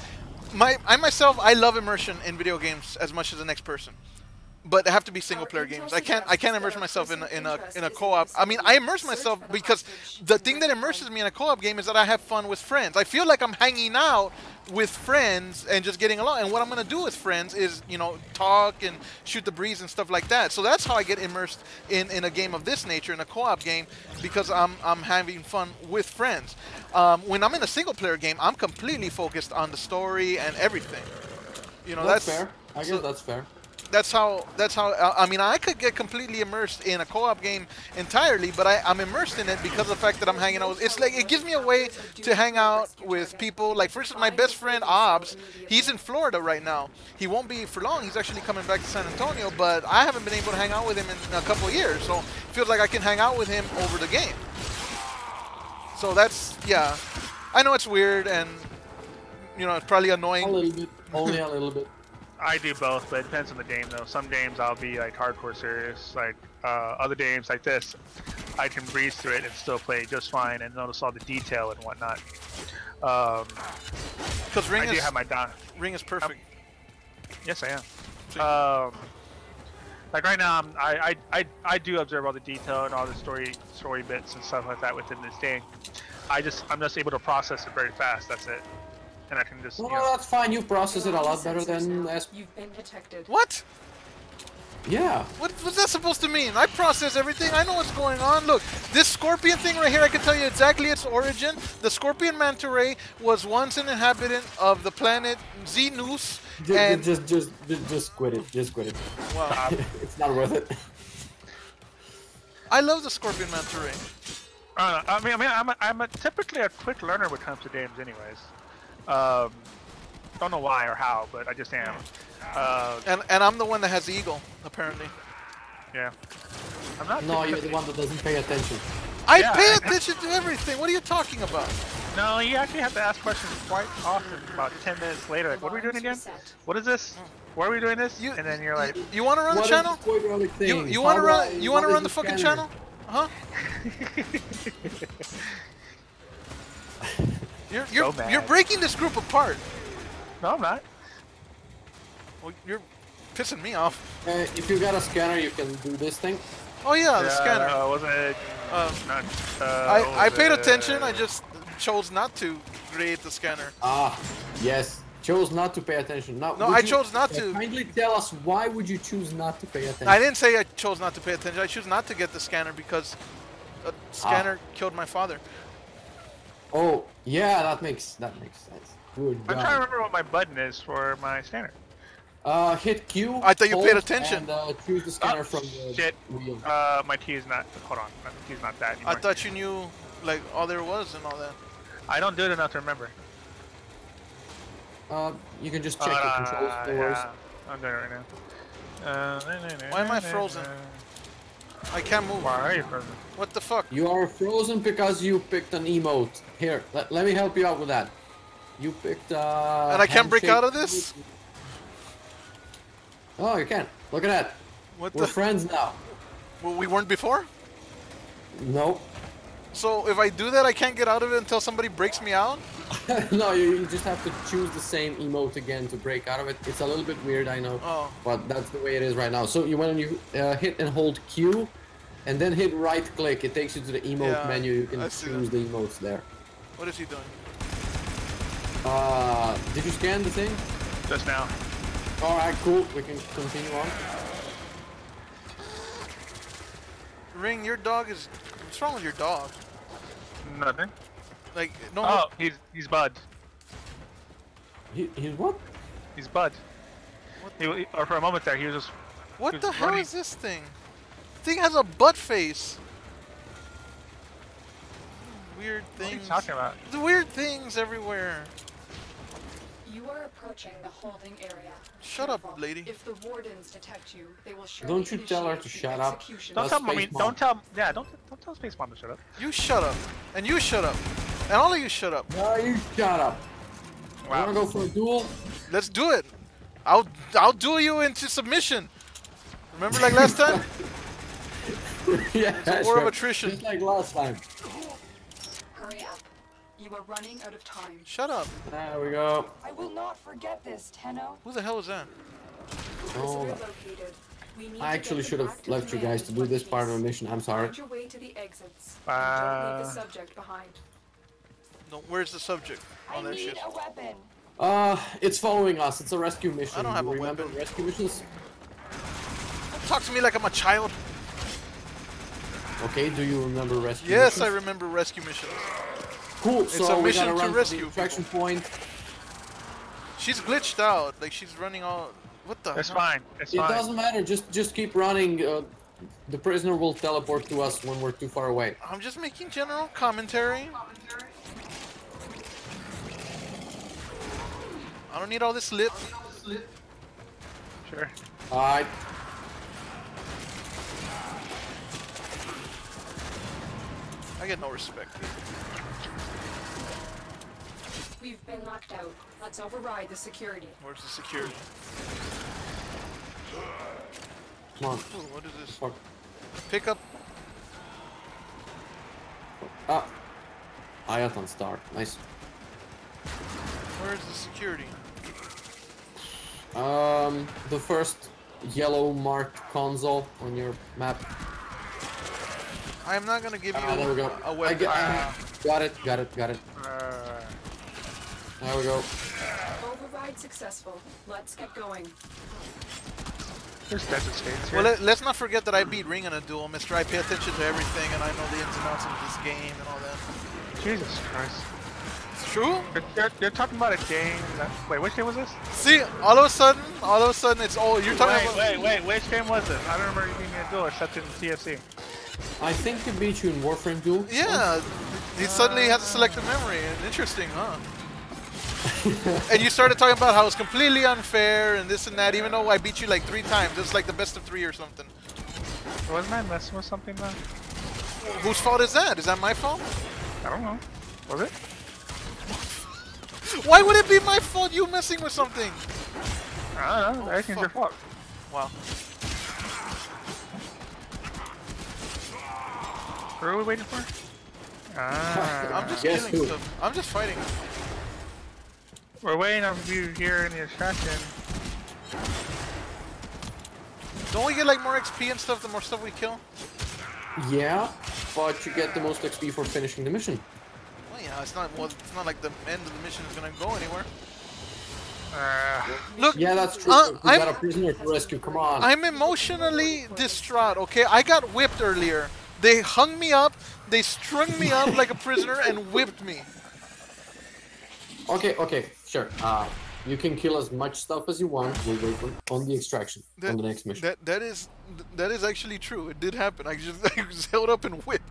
I love immersion in video games as much as the next person. But they have to be single-player games. I can't immerse myself in a co-op. I mean, I immerse myself because the thing that immerses me in a co-op game is that I have fun with friends. I feel like I'm hanging out with friends and just getting along. And what I'm gonna do with friends is, talk and shoot the breeze and stuff like that. So that's how I get immersed in a game of this nature, in a co-op game, because I'm having fun with friends. When I'm in a single-player game, I'm completely focused on the story and everything. That's fair. I guess that's fair. That's how. I mean, I could get completely immersed in a co-op game entirely, but I'm immersed in it because of the fact that I'm hanging out. It's like it gives me a way to hang out with people. Like, for instance, my best friend Obs, he's in Florida right now. He won't be for long. He's actually coming back to San Antonio, but I haven't been able to hang out with him in a couple of years. So it feels like I can hang out with him over the game. So that's, yeah. I know it's weird and it's probably annoying. A little bit, only a little bit. I do both, but it depends on the game though. Some games I'll be like hardcore serious, like other games like this, I can breeze through it and still play just fine and notice all the detail and whatnot. Because Ring is perfect. Yes, I am. Like right now, I do observe all the detail and all the story bits and stuff like that within this game. I'm just able to process it very fast. That's it. And I can just. No, that's fine. You process it a lot better than as. You've been detected. What? Yeah. What's that supposed to mean? I process everything. I know what's going on. Look, this scorpion thing right here, I can tell you exactly its origin. The scorpion manta ray was once an inhabitant of the planet Xenus. Just quit it. Just quit it. Wow. It's not worth it. I love the scorpion manta ray. I'm typically a quick learner when it comes to games, anyways. Don't know why or how, but I just am. And I'm the one that has the eagle, apparently. Yeah. I'm not. No, you're the one that doesn't pay attention. I pay attention to everything. What are you talking about? No, you actually have to ask questions quite often. About 10 minutes later, like, what are we doing again? What is this? Why are we doing this? And then you're like, you want to run the channel? You want to run the fucking channel? Huh? You're breaking this group apart. No, I'm not. Well, you're pissing me off. If you got a scanner, you can do this thing. Oh yeah, the scanner. Wasn't it? I paid attention. I just chose not to create the scanner. Ah, yes. Chose not to pay attention. Now, no, I chose not to. Kindly tell us why would you choose not to pay attention? I didn't say I chose not to pay attention. I choose not to get the scanner because a scanner killed my father. Oh, yeah, that makes sense. Good I'm God. trying to remember what my button is for my scanner. Hit Q. I thought you hold, paid attention. And choose the scanner from the Shit. wheel. My T is not. Hold on. My T is not that anymore. I thought you knew like all there was and all that. I don't do it enough to remember. You can just check the controls. No worries. Yeah, I'm doing it right now. Why am I frozen? I can't move. Why are you frozen? What the fuck? You are frozen because you picked an emote. Here, let me help you out with that. You picked And I can't break handshake out of this? Oh, you can. Look at that. What We're the? friends now. Well, we weren't before? Nope. So if I do that, I can't get out of it until somebody breaks me out? No, you just have to choose the same emote again to break out of it. It's a little bit weird, I know. Oh. But that's the way it is right now. So when you hit and hold Q, and then hit right click, it takes you to the emote menu. You can choose the emotes there. What is he doing? Did you scan the thing? Just now. Alright, cool. We can continue on. Ring, your dog is... What's wrong with your dog? Nothing. Like, no... Oh, he's Bud. He's what? He's Bud. Or for a moment there, he was just. What he the was hell running. is this thing? Thing has a butt face. Weird What are you things. talking about? The weird things everywhere. You are approaching the holding area. Shut up, lady. If the wardens detect you, they will surely Don't you tell her initiate to the shut up. execution. Don't That's tell. I mean, Space Mom. don't tell. Yeah, don't tell Space Mom to shut up. You shut up. And you shut up. And all of you shut up. No, you shut up. Wow. Wanna go for a duel? Let's do it. I'll duel you into submission. Remember like last time? Yeah, It's a war of attrition. Just like last time. Hurry up. You are running out of time. Shut up. There we go. I will not forget this, Tenno. Who the hell was that? Oh, Located. We need I to actually get should them have back to left you guys to do command this in part of one the piece. mission. I'm sorry. Find your way to the exits. And don't leave the subject behind. No, where's the subject? Oh, there she is. a weapon. It's following us. It's a rescue mission. I don't have You a remember weapon. rescue missions? Don't talk to me like I'm a child. Okay, do you remember rescue Yes, I missions? remember rescue missions. Cool, It's so a we mission gotta to run to rescue the extraction point. She's glitched out. Like she's running all. What the? It's hell? fine. It's It fine. doesn't matter, just keep running. The prisoner will teleport to us when we're too far away. I'm just making general commentary. I don't need all this lip. Sure. Alright. I get no respect. We've been locked out. Let's override the security. Where's the security? Come on. Ooh, what is this? Fuck. Pick up. Ah. Ayaton star. Nice. Where's the security? The first yellow marked console on your map. I'm not gonna give you There we go. a weapon. Got it. There we go. Override successful. Let's get going. There's desert states here. Well, let's not forget that I beat Ring in a duel, Mister. I pay attention to everything, and I know the ins and outs of this game and all that. Jesus Christ. It's true. You're talking about a game. Wait, which game was this? See, all of a sudden, it's all you're talking about. Wait. Which game was this? I don't remember you being in a duel except in TFC. I think he beat you in Warframe duel. Yeah, he suddenly has a selective memory. Interesting, huh? And you started talking about how it's completely unfair and this and that, even though I beat you like 3 times. It's like the best of 3 or something. Wasn't I messing with something though? Whose fault is that? Is that my fault? I don't know. Was it? Why would it be my fault you messing with something? I don't know. Oh, Everything's your fault. Wow. Who are we waiting for? Ah, I'm just Guess killing who? stuff. I'm just fighting. we're waiting on you here in the extraction. Don't we get like more XP and stuff the more stuff we kill? Yeah, but you get the most XP for finishing the mission. Well, yeah, it's not like the end of the mission is gonna go anywhere. Look, Yeah, that's true. We got a prisoner to rescue. Come on. I'm emotionally distraught. Okay, I got whipped earlier. They hung me up. They strung me up like a prisoner and whipped me. Okay, sure. You can kill as much stuff as you want. We'll wait on the extraction on the next mission. That is actually true. It did happen. I just held up and whipped.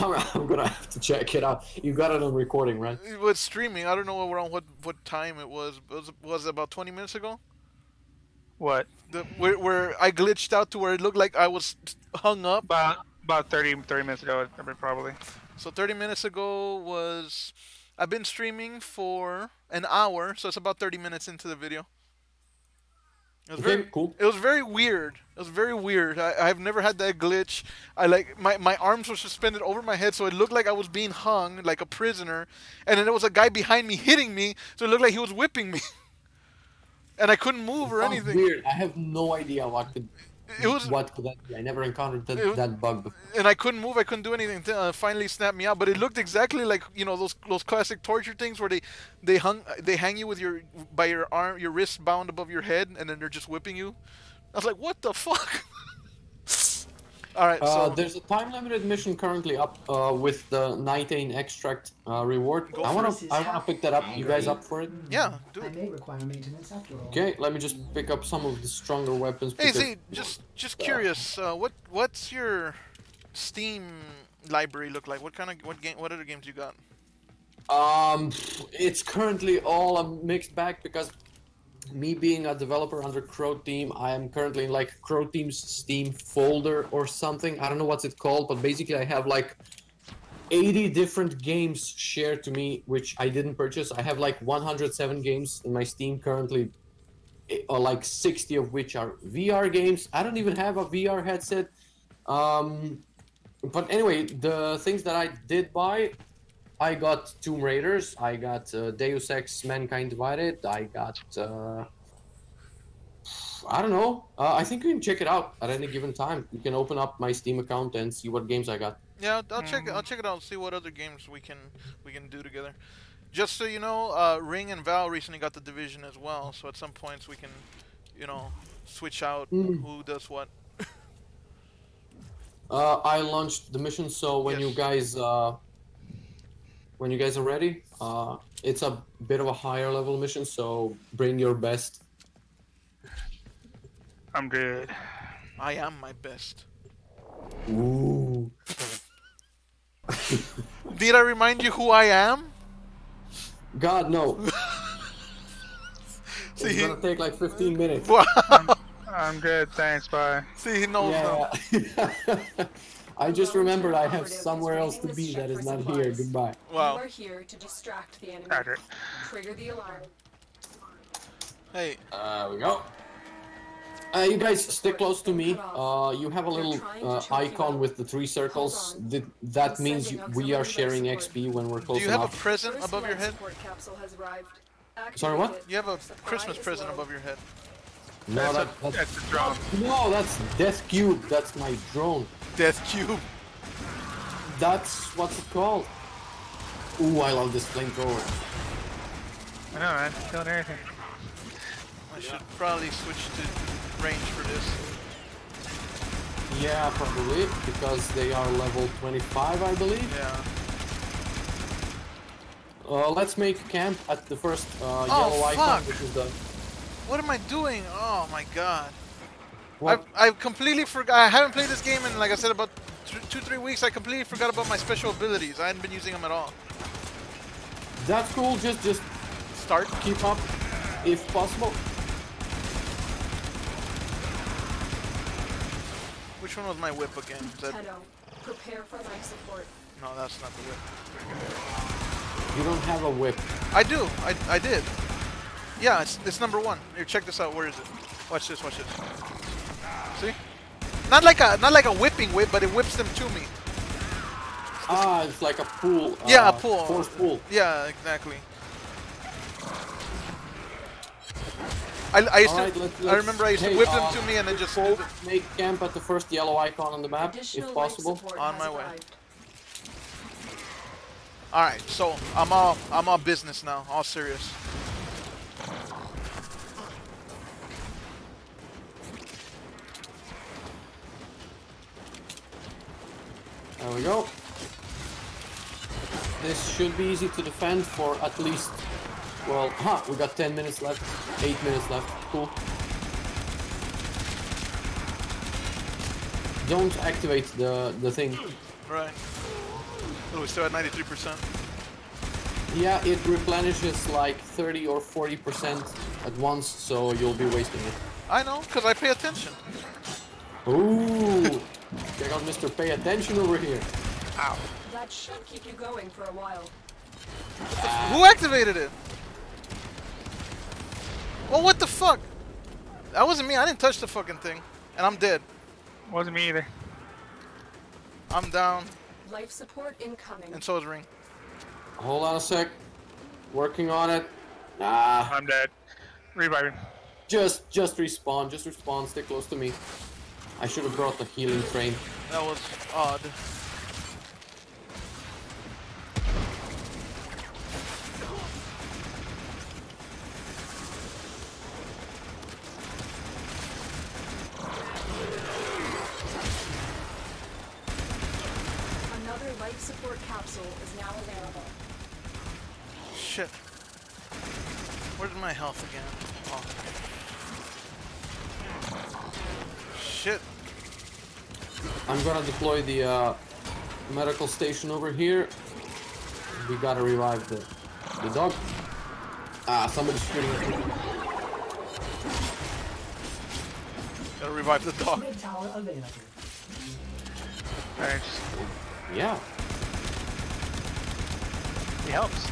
I'm gonna have to check it out. You got it on recording, right? It was streaming. I don't know around what time it was. Was it about 20 minutes ago? What? Where I glitched out to where it looked like I was hung up. About 30 minutes ago, probably. So 30 minutes ago was... I've been streaming for an hour, so it's about 30 minutes into the video. It was very cool. It was very weird. It was very weird. I've never had that glitch. My arms were suspended over my head, so it looked like I was being hung like a prisoner, and then there was a guy behind me hitting me, so it looked like he was whipping me. And I couldn't move or anything. Weird. I have no idea what could that be. I never encountered that bug before. And I couldn't move. I couldn't do anything. Finally snapped me out. But it looked exactly like, you know, those classic torture things where they hang you with your wrist bound above your head, and then they're just whipping you. I was like, what the fuck? All right. So there's a time limited mission currently up with the Nitane extract reward. I wanna pick that up. You guys up for it? Yeah, do I it. may require maintenance after all. Okay, let me just pick up some of the stronger weapons. Hey because- Z, just curious. What's your Steam library look like? What other games you got? It's currently all a mixed bag because me being a developer under Crow Team, I am currently in like Crow Team's Steam folder or something. I don't know what's it called, but basically I have like 80 different games shared to me, which I didn't purchase. I have like 107 games in my Steam currently, or like 60 of which are VR games. I don't even have a VR headset. But anyway, the things that I did buy, I got Tomb Raiders, I got Deus Ex Mankind Divided, I got, I don't know, I think you can check it out at any given time. You can open up my Steam account and see what games I got. Yeah, I'll check it out and see what other games we can do together. Just so you know, Ring and Val recently got the Division as well, so at some points we can, you know, switch out who does what. I launched the mission, so when you guys are ready, it's a bit of a higher level mission, so bring your best. I'm good. I am my best. Ooh. Did I remind you who I am? God, no. See, it's gonna take like 15 minutes. I'm good, thanks, bye. See, he knows now. I just remembered I have somewhere else to be that is not here. Goodbye. Wow. You are here to distract the enemy. Roger. Trigger the alarm. Hey. We go. You guys stick close to me. You have a little icon with the 3 circles. That means we are sharing XP when we're close enough. Do you have a present above your head? Sorry, what? You have a Christmas present above your head. No, That's the drone. No, that's Death Cube. That's my drone. Death Cube. That's what's it called. Ooh, I love this flamethrower. I know, man. Doing everything. I should probably switch to range for this. Yeah, probably, because they are level 25, I believe. Yeah. Let's make camp at the first yellow icon, which is the... What am I doing? Oh my god. What? I've completely forgot. I haven't played this game in, like I said, about 2-3 weeks. I completely forgot about my special abilities. I hadn't been using them at all. That's cool. Just Start. keep up, if possible. Which one was my whip again? Is that... Tenno, prepare for life support. No, that's not the whip. You don't have a whip. I do. I did. Yeah, it's number 1. Here, check this out. Where is it? Watch this. Watch this. See? Not like a whipping whip, but it whips them to me. It's like a pool. Yeah, a pool. Force pool. Yeah, exactly. I used to. I remember I used to whip them to me and then just make camp at the first yellow icon on the map, if possible. On my way. All right, so I'm all business now, all serious. There we go. This should be easy to defend for at least Well, we got 10 minutes left. 8 minutes left. Cool. Don't activate the thing. Right. Oh, we're still at 93%. Yeah, it replenishes like 30 or 40% at once, so you'll be wasting it. I know, because I pay attention. Ooh! Check out Mr. Pay Attention over here. Ow. That should keep you going for a while. Who activated it? Oh, what the fuck? That wasn't me. I didn't touch the fucking thing. And I'm dead. Wasn't me either. I'm down. Life support incoming. And so is Ring. Hold on a sec. Working on it. Ah. I'm dead. Reviving. Just respawn. Just respawn. Stay close to me. I should have brought the healing train. That was odd. Another life support capsule is now available. Shit. Where's my health again? Oh. Shit. I'm gonna deploy the medical station over here. We gotta revive the dog. Ah, somebody's shooting at me. Gotta revive the dog. Mid tower available. Thanks. Yeah. He helps.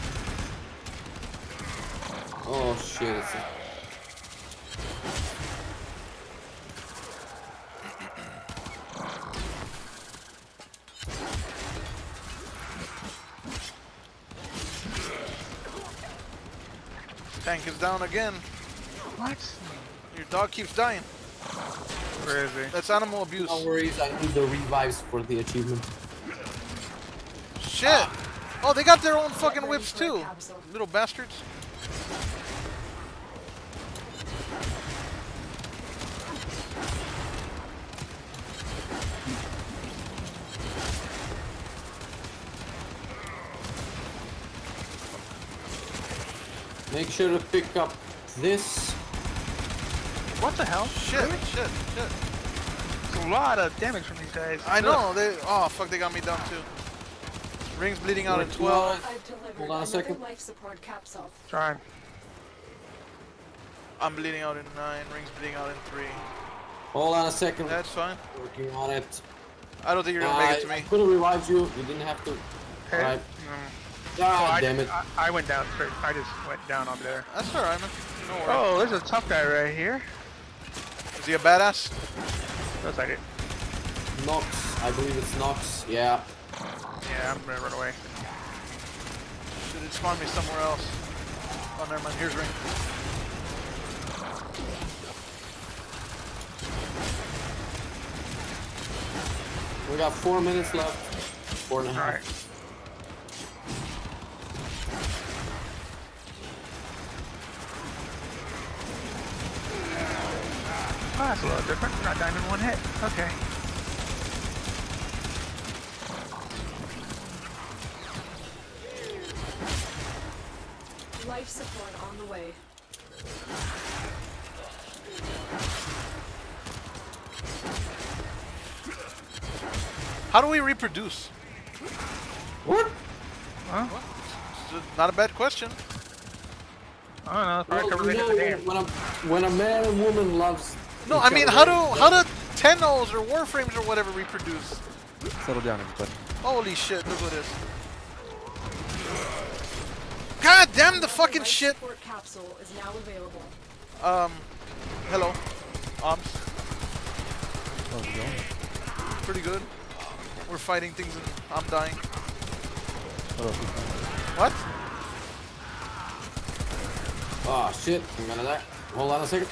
Oh shit. It's Tank is down again. What? Your dog keeps dying. Where is he? That's animal abuse. No worries, I need the revives for the achievement. Shit! Oh, they got their own fucking whips too. Little bastards. Make sure to pick up this. What the hell? Shit, shit, shit. It's a lot of damage from these guys. I know, they. Oh, fuck, they got me down too. Ring's bleeding out at 12. I've delivered Hold on a another second. life support capsule. Trying. I'm bleeding out in 9. Ring's bleeding out in 3. Hold on a second. That's fine. Working on it. I don't think you're gonna make it to I me. could have revived you. You didn't have to. Okay. Alright. Oh, Ah, damn it. I went down straight. I just went down over there. That's alright, man. No worries. Oh, there's a tough guy right here. Is he a badass? Looks like it. Nox. I believe it's Nox. Yeah. Yeah, I'm gonna run away. Should it spawn me somewhere else? Oh, never mind. Here's Ring. We got 4 minutes left. 4.5. Alright. Oh, that's a little different. Not dying in one hit. Okay. Life support on the way. How do we reproduce? What? Huh? It's not a bad question. I don't know. It's probably Well, covered you in the know, game. when a man and woman loves. No, each I mean, other, how do Tennos or Warframes or whatever reproduce? Settle down, everybody. Holy shit! Look at this. God damn the fucking Life shit! support capsule is now available. Hello. How's it going? Pretty good. We're fighting things and I'm dying. What else is going What? Oh shit! I'm gonna die. Hold on a second.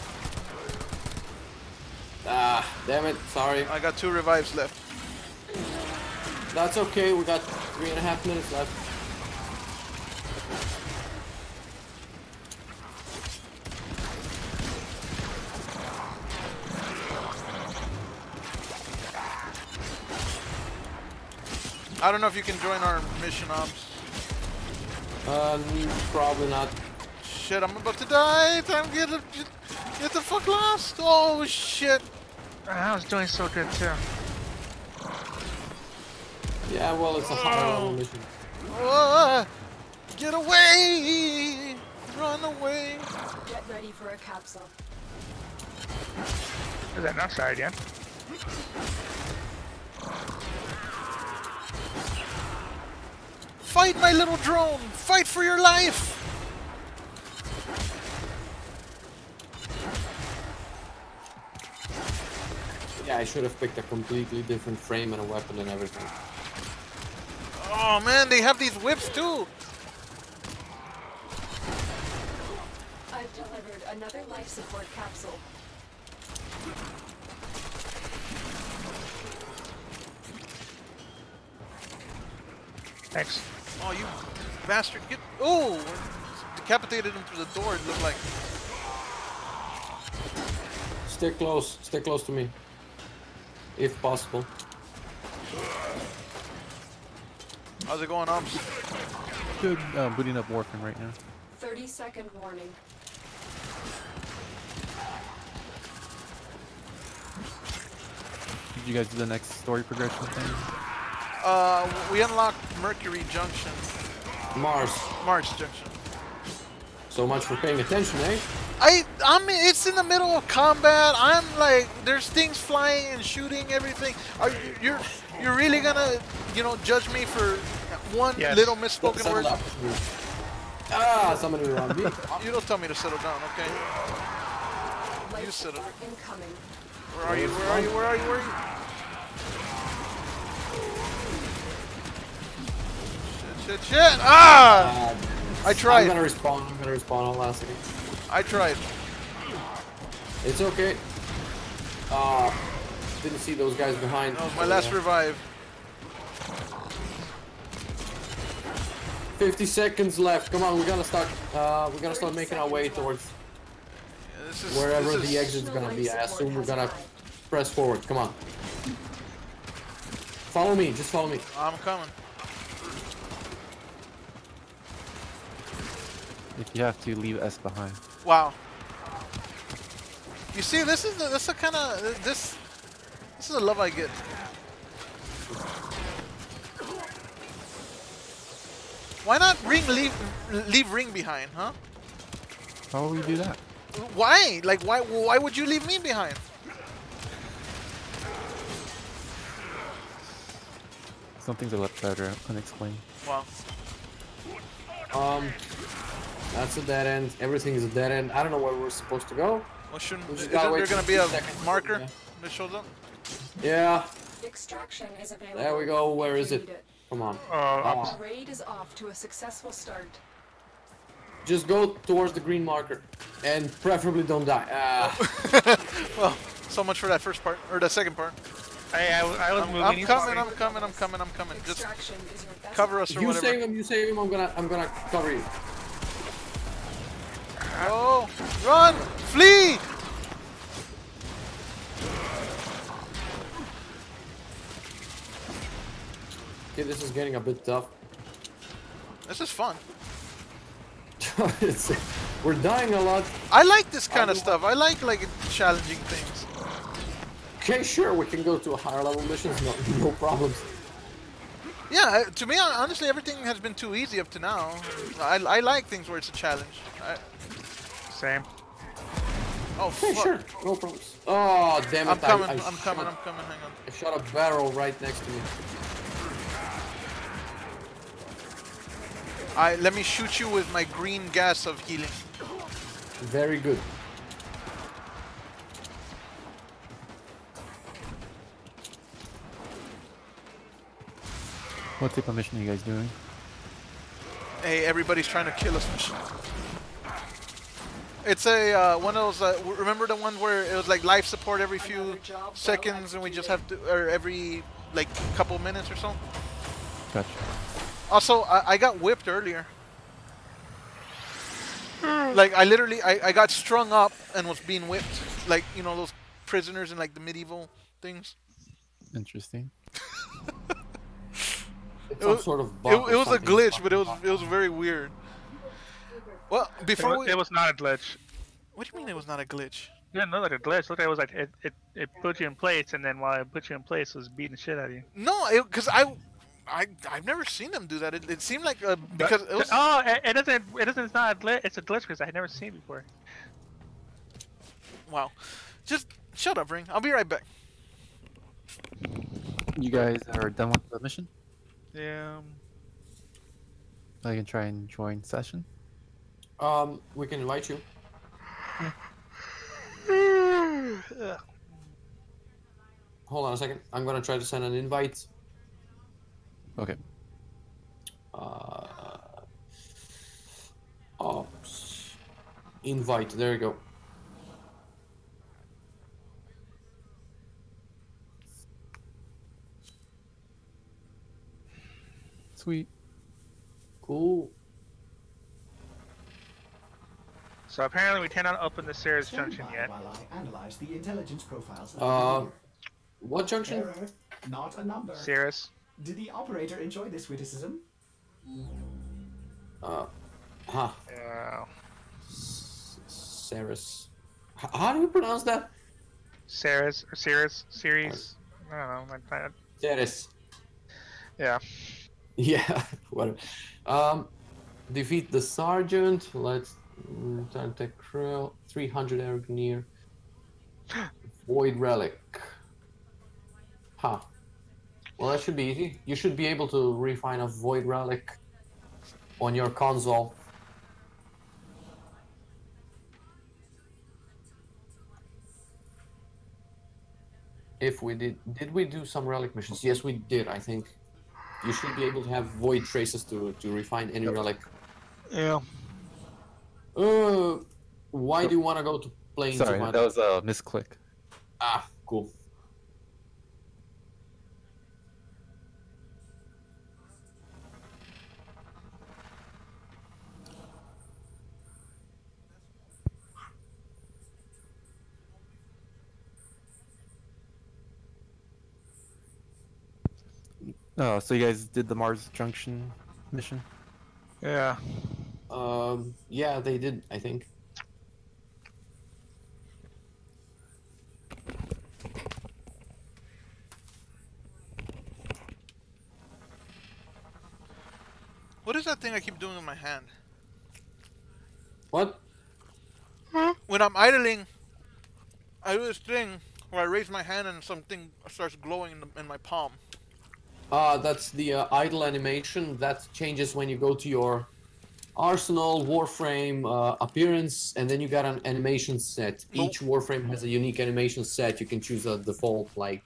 Ah, damn it! Sorry. I got 2 revives left. That's okay. We got 3.5 minutes left. I don't know if you can join our mission ops. Probably not. shit, I'm about to die. Time to get the fuck lost. Oh shit. I was doing so good too. Yeah, well, it's a higher level mission. Get away! Run away! Get ready for a capsule. Is that not side yet? Fight, my little drone! Fight for your life! Yeah, I should have picked a completely different frame and a weapon and everything. Oh man, they have these whips too! I've delivered another life support capsule. Thanks. Oh, you bastard! Get decapitated him through the door. It looked like. Stay close to me, if possible. How's it going, Ops? Good. Booting up Warframe right now. 30-second warning. Did you guys do the next story progression thing? We unlocked Mercury Junction. Mars. Junction. So much for paying attention, eh? It's in the middle of combat. I'm like, there's things flying and shooting everything. You're really gonna, judge me for one little misspoken Settle word? up. Ah, somebody around me. You don't tell me to settle down, okay? Life You settle. support incoming. Where are you? Where are you? Where are you? Where are you? Shit! Ah! I tried. I'm gonna respawn. Hold on a second. I tried. It's okay. Didn't see those guys behind. That was my last revive. 50 seconds left. Come on, we gotta start making our way towards wherever the exit's gonna be. I assume we're gonna press forward. Come on. Follow me. Just follow me. I'm coming. If you have to, leave S behind. Wow. You see, this is the kind of this is the love I get. Why not leave Ring behind, huh? How will we do that? Why? Like, why would you leave me behind? Some things are left better unexplained. Wow. That's a dead end. Everything is a dead end. I don't know where we're supposed to go. Well, shouldn't We just isn't gotta wait there gonna be 60 a seconds. marker Yeah. that shows up? Yeah. Extraction is available. There we go. Where is if you it? need it. Come on. Ops. Raid is off to a successful start. Just go towards the green marker, and preferably don't die. Well, so much for that first part or the second part. I was moving. I'm He's coming. walking. I'm coming. Just Extraction is your best cover us or You whatever. save him. I'm gonna cover you. Oh, run, flee! Okay, this is getting a bit tough. This is fun. We're dying a lot. I like this kind of stuff. I like challenging things. Okay, sure, we can go to a higher level missions. No problems. Yeah, to me, honestly, everything has been too easy up to now. I like things where it's a challenge. Same. Oh, Okay, fuck. sure, no problems. Oh, damn it! I'm coming. I I'm coming. shot- Hang on. I shot a barrel right next to me. Let me shoot you with my green gas of healing. Very good. What type of mission are you guys doing? Hey, everybody's trying to kill us. It's a one of those. Remember the one where it was like life support every few seconds, and we just have to, or every like couple minutes or so. Gotcha. Also, I got whipped earlier. Like I literally, I got strung up and was being whipped, like those prisoners in like the medieval things. Interesting. It's some sort of It bug or was a something. glitch, but it was very weird. Well, before we... It was not a glitch. What do you mean it was not a glitch? Yeah, no, like a glitch. Look, it was like it put you in place, and then while it put you in place, it was beating the shit out of you. No, because I've never seen them do that. It seemed like because it was... Oh, it doesn't. It's not a glitch. It's a glitch because I had never seen it before. Wow. Just shut up, Ring. I'll be right back. You guys are done with the mission? Yeah. I can try and join session. We can invite you. Hold on a second. I'm gonna try to send an invite. Okay. Ops. Invite. There you go. Sweet. Cool. So apparently we cannot open the Ceres Stand junction by yet. while I analyze the intelligence profiles. What junction? Error, not a number. Ceres. Did the operator enjoy this witticism? Huh. Yeah. Ceres. How do you pronounce that? Ceres or Ceres series. I don't know. Ceres. Yeah. Yeah. Whatever. Defeat the sergeant. Let's take 300 Engineer. Void relic. Huh. Well, that should be easy. You should be able to refine a void relic on your console. If we did we do some relic missions? Yes, we did, I think. You should be able to have void traces to refine any relic. Yeah. Why do you want to go to planes? Sorry, that was a misclick. Ah, cool. Oh, so you guys did the Mars Junction mission? Yeah. Yeah, they did, I think. What is that thing I keep doing with my hand? What? When I'm idling, I do this thing where I raise my hand and something starts glowing in my palm. That's the idle animation. That changes when you go to your Arsenal, Warframe, appearance, and then you got an animation set. Each Warframe has a unique animation set. You can choose a default, like,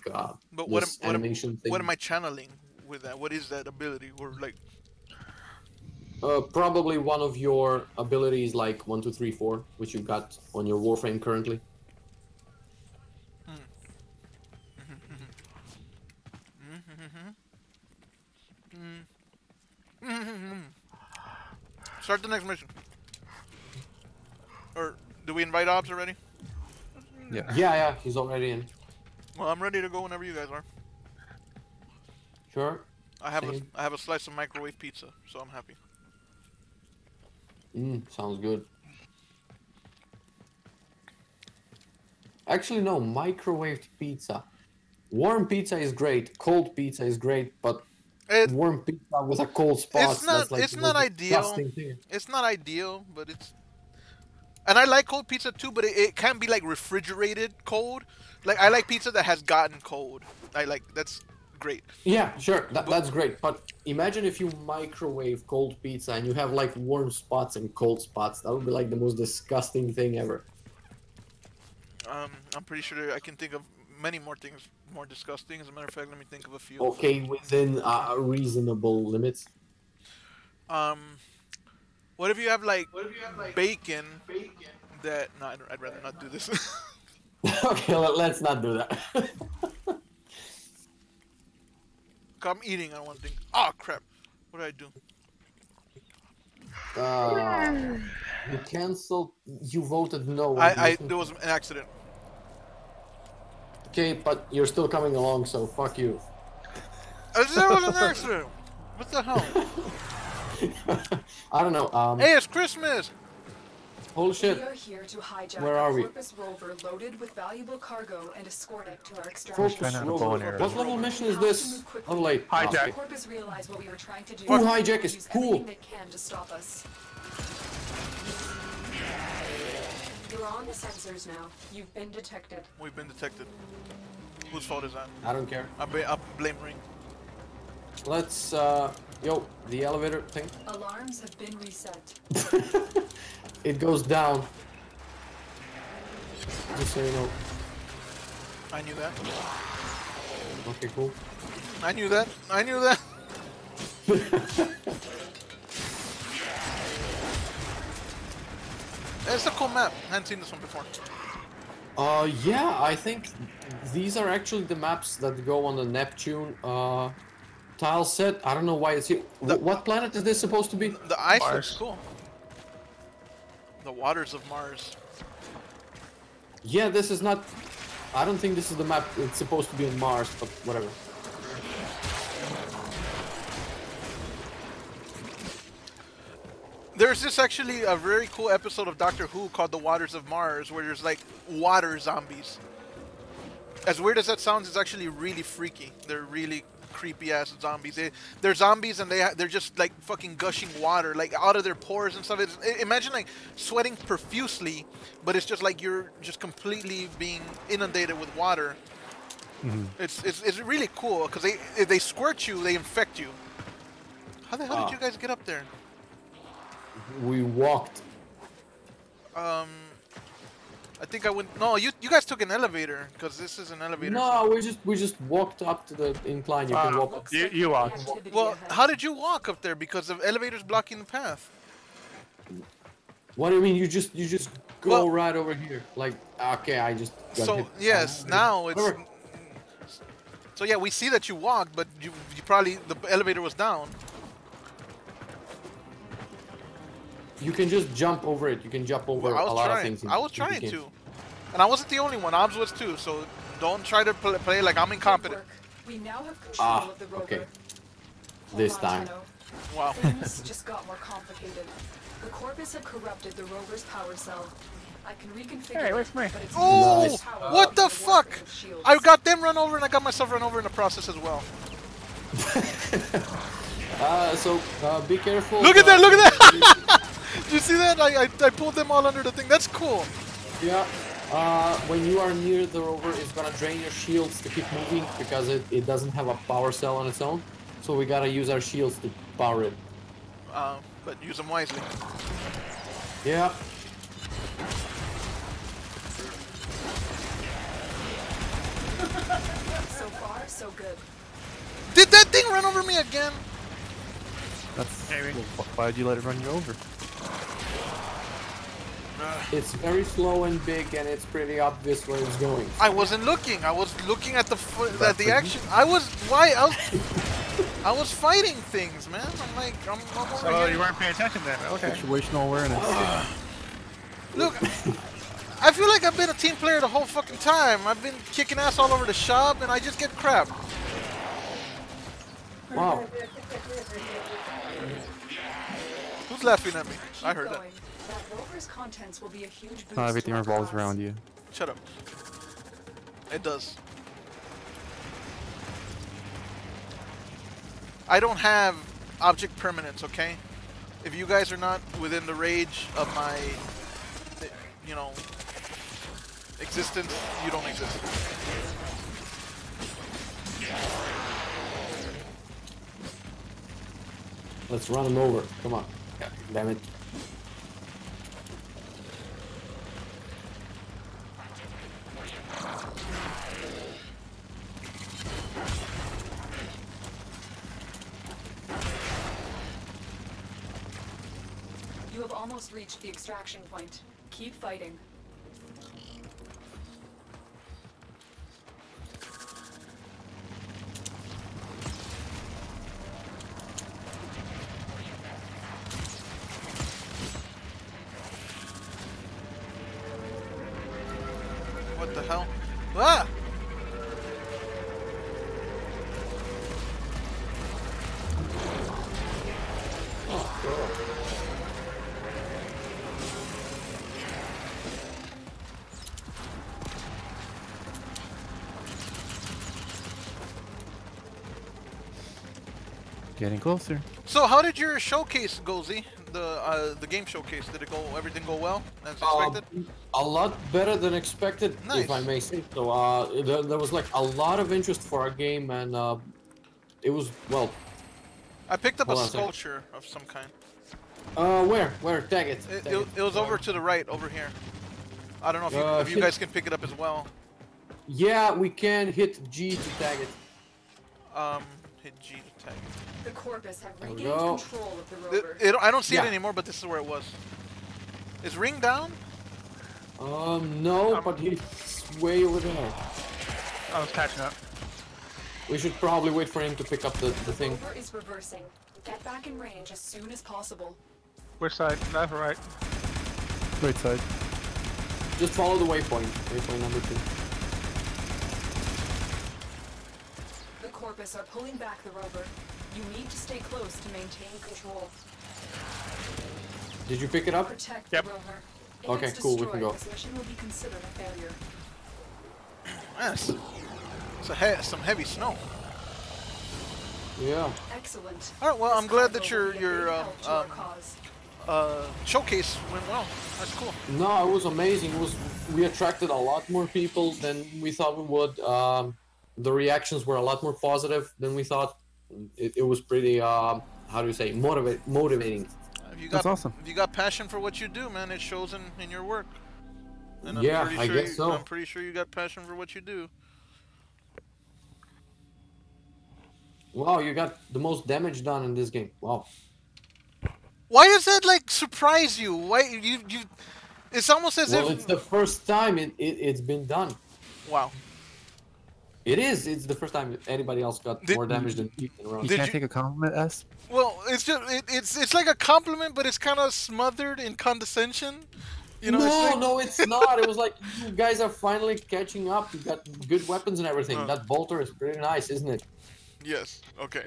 But animation thing. what am I channeling with that? What is that ability? Or like... Probably one of your abilities, like 1, 2, 3, 4, which you got on your Warframe currently. Start the next mission. Or do we invite Ops already? Yeah. Yeah, he's already in. Well, I'm ready to go whenever you guys are. Sure. I have a slice of microwave pizza, so I'm happy. Sounds good. Actually, no, microwaved pizza. Warm pizza is great. Cold pizza is great, but warm pizza with a cold spot. It's not ideal. It's not ideal, but it's. And I like cold pizza too, but it can be like refrigerated cold. Like I like pizza that has gotten cold. That's great. Yeah, sure, that's great. But imagine if you microwave cold pizza and you have like warm spots and cold spots. That would be like the most disgusting thing ever. I'm pretty sure I can think of many more things more disgusting. As a matter of fact, let me think of a few. Okay, within reasonable limits. What if you have like bacon? That no, I'd rather not do this. Okay, let's not do that. I'm eating. I want to think. Oh crap! What did I do? You canceled. You voted no. There was an accident. Okay, but you're still coming along, so fuck you. There was an accident. What the hell? I don't know. Hey, it's Christmas. Holy We shit. are here to hijack Where a are we? Corpus rover loaded with valuable cargo and escort it to our extraction. Corpus trying to have a bow and rover. arrow. What level mission is Have to this? move quickly. Level 8. Hijack. Okay. Corpus realized what we were trying to do. Ooh, and hijack will is use cool. everything they can to stop us. You're on the sensors now. You've been detected. We've been detected. Whose fault is that? I don't care. I blame Ring. Let's, yo, the elevator thing. Alarms have been reset. It goes down. Just so you know. I knew that. Okay, cool. I knew that. I knew that. It's a cool map. I hadn't seen this one before. Yeah, I think these are actually the maps that go on the Neptune, tile set. I don't know why it's here. What planet is this supposed to be? The ice Mars. looks cool. The waters of Mars. Yeah, this is not... I don't think this is the map. It's supposed to be on Mars, but whatever. There's this actually a very cool episode of Doctor Who called The Waters of Mars, where there's like water zombies. As weird as that sounds, it's actually really freaky. They're really creepy ass zombies. They're zombies and they're just like fucking gushing water like out of their pores and stuff. Imagine like sweating profusely, but it's just like you're just completely being inundated with water. It's really cool because if they squirt you, they infect you. How the hell did you guys get up there? We walked. I think I went. No, you guys took an elevator because this is an elevator. No, we just walked up to the incline. You can walk up. You walked. Activity Well, ahead. how did you walk up there? Because the elevator's blocking the path. What do you mean? You just go Well- right over here. Like, okay, I just got So hit. yes, now it's. Whatever. So yeah, we see that you walked, but you probably the elevator was down. You can just jump over it. You can jump over Well, I a was lot trying. of things. I was in the trying game. to, and I wasn't the only one. Obs was too. So don't try to play like I'm Good incompetent. work. We now have control Ah, of the rover. okay. Hold This on, time. Tenno. Wow. Things just got more complicated. The Corpus have corrupted the rover's power cell. I can reconfigure Hey, it, wait for me. but it's Oh, Nice. power what the from fuck? Warframe shields. I got them run over, and I got myself run over in the process as well. Be careful. Look at that! Look at that! Did you see that? I pulled them all under the thing. That's cool. Yeah. When you are near the rover, it's gonna drain your shields to keep moving because it doesn't have a power cell on its own. So we gotta use our shields to power it. But use them wisely. Yeah. So far, so good. Did that thing run over me again? That's Maybe. well, why'd you let it run you over? It's very slow and big, and it's pretty obvious where it's going. I wasn't looking. I was looking at the action. I was fighting things, man. I'm over So here. you weren't paying attention then. Okay. Situational awareness. Look, I feel like I've been a team player the whole fucking time. I've been kicking ass all over the shop, and I just get crap. Wow. Who's laughing at me? I Keep heard that. going. That rover's contents will be a huge boost Not everything to our revolves cause. around you. Shut up. It does. I don't have object permanence, okay? If you guys are not within the rage of my, existence, you don't exist. Let's run him over. Come on. God damn it. You have almost reached the extraction point. Keep fighting. What the hell? Ah! Getting closer. So how did your showcase go, Z? The game showcase, did it go? Everything go well as expected? A lot better than expected, Nice. if I may say. So there was like a lot of interest for our game, and it was well. I picked up a Hold on a second. sculpture of some kind. Where? Tag it. It, Tag it, it was over to the right, over here. I don't know if you guys can pick it up as well. Yeah, we can hit G to tag it. Hit G to tag it. The Corpus have There we regained go. control of the rover. I don't see it Yeah. anymore, but this is where it was. Is Ring down? No, but he's way over there. I was catching up. We should probably wait for him to pick up the thing. Rover is reversing. Get back in range as soon as possible. Which side? Left or right? Right side. Just follow the waypoint. Waypoint number 2. The Corpus are pulling back the rover. You need to stay close to maintain control. Did you pick it up? Protect Yep. the rover. If Okay, it's cool, we can destroyed, go. This mission will be considered a failure. Yes. Some heavy snow. Yeah. Excellent. All right. Well, This I'm glad cargo that will your be a big help to our cause. showcase went well. That's cool. No, it was amazing. We attracted a lot more people than we thought we would. The reactions were a lot more positive than we thought. It was pretty how do you say motivating. If you That's awesome. If you got passion for what you do, man, it shows in your work. And Yeah, pretty I sure guess so. I'm pretty sure you got passion for what you do. Wow, you got the most damage done in this game. Wow. Why does that like surprise you? Why you? It's almost as Well, if. it's the first time it's been done. Wow. It is. It's the first time anybody else got Did- more damage than me in a row. You Did can't you- take a compliment, S? Well, it's just it's like a compliment, but it's kind of smothered in condescension. You know, it's like, No, it's not. It was like you guys are finally catching up. You got good weapons and everything. That bolter is pretty nice, isn't it? Yes. Okay.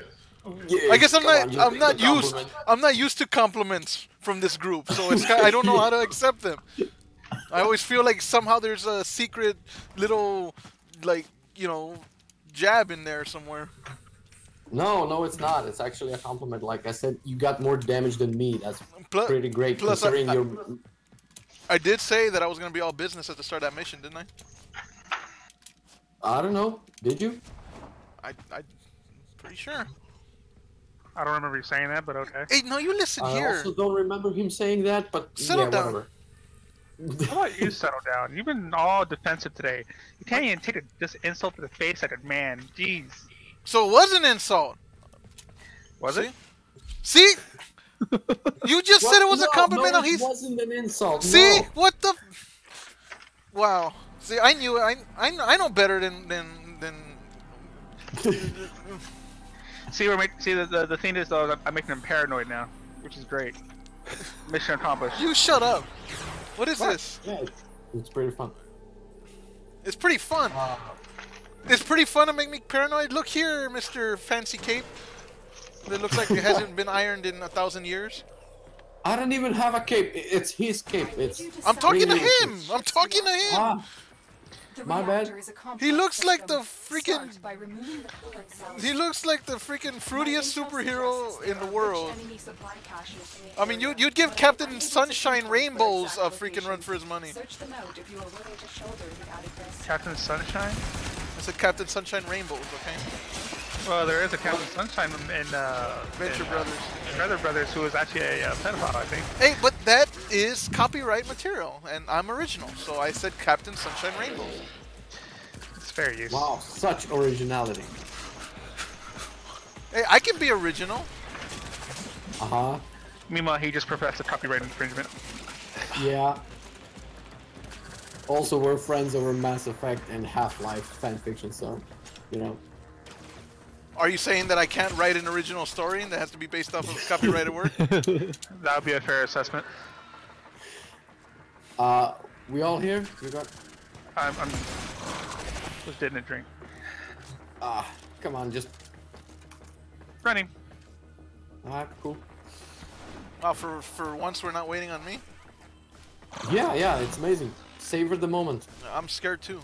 Yes, I guess come on, you I'm take not the used. compliment. I'm not used to compliments from this group, so it's I don't know how to accept them. I always feel like somehow there's a secret little, like, jab in there somewhere. No, it's not. It's actually a compliment. Like I said, you got more damage than me. That's Plus- pretty great plus considering you're. I did say that I was gonna be all business at the start of that mission, didn't I? I don't know. Did you? I'm pretty sure. I don't remember you saying that, but okay. Hey, no, you listen I here. also don't remember him saying that, but Settle yeah, down. whatever. How about you settle down? You've been all defensive today. You can't even take this insult to the face like a man. Jeez. So it was an insult. Was See? it? See? You just said it was a No, compliment. No, No, it he's. wasn't an insult. See? No. What the? Wow. See, I knew it. I know better than. See, the thing is though, I'm making him paranoid now, which is great. Mission accomplished. You shut up. What is What? this? Yeah, it's pretty fun. It's pretty fun. It's pretty fun to make me paranoid. Look here, Mr. Fancy Cape. It looks like it hasn't been ironed in 1,000 years. I don't even have a cape. It's his cape. It's. I'm talking to Really? him. I'm talking to him. Ah, The My bad. reactor is a complex He looks like system. the freaking- Start by removing the coolant cells. He looks like the freaking fruitiest superhero in the world. Enemy supply caches in the I mean, area. you'd give Captain Sunshine Rainbows a freaking run for his money. Search them out if you are willing to shoulder the added risk. Captain Sunshine? I said Captain Sunshine Rainbows, okay? Well, there is a Captain Sunshine in Venture Brothers. Brother Brothers who is actually a pedophile, I think. Hey, but that is copyright material, and I'm original, so I said Captain Sunshine Rainbows. It's fair use. wow, such originality. Hey, I can be original. Uh-huh. Meanwhile, he just professed a copyright infringement. Yeah. Also, we're friends over Mass Effect and Half-Life fanfiction, so, you know. Are you saying that I can't write an original story and that has to be based off of copyrighted work? That would be a fair assessment. We all here? We got. I'm just didn't drink. Come on, just. Running. Cool. Wow, for once we're not waiting on me? Yeah, it's amazing. Savor the moment. I'm scared too.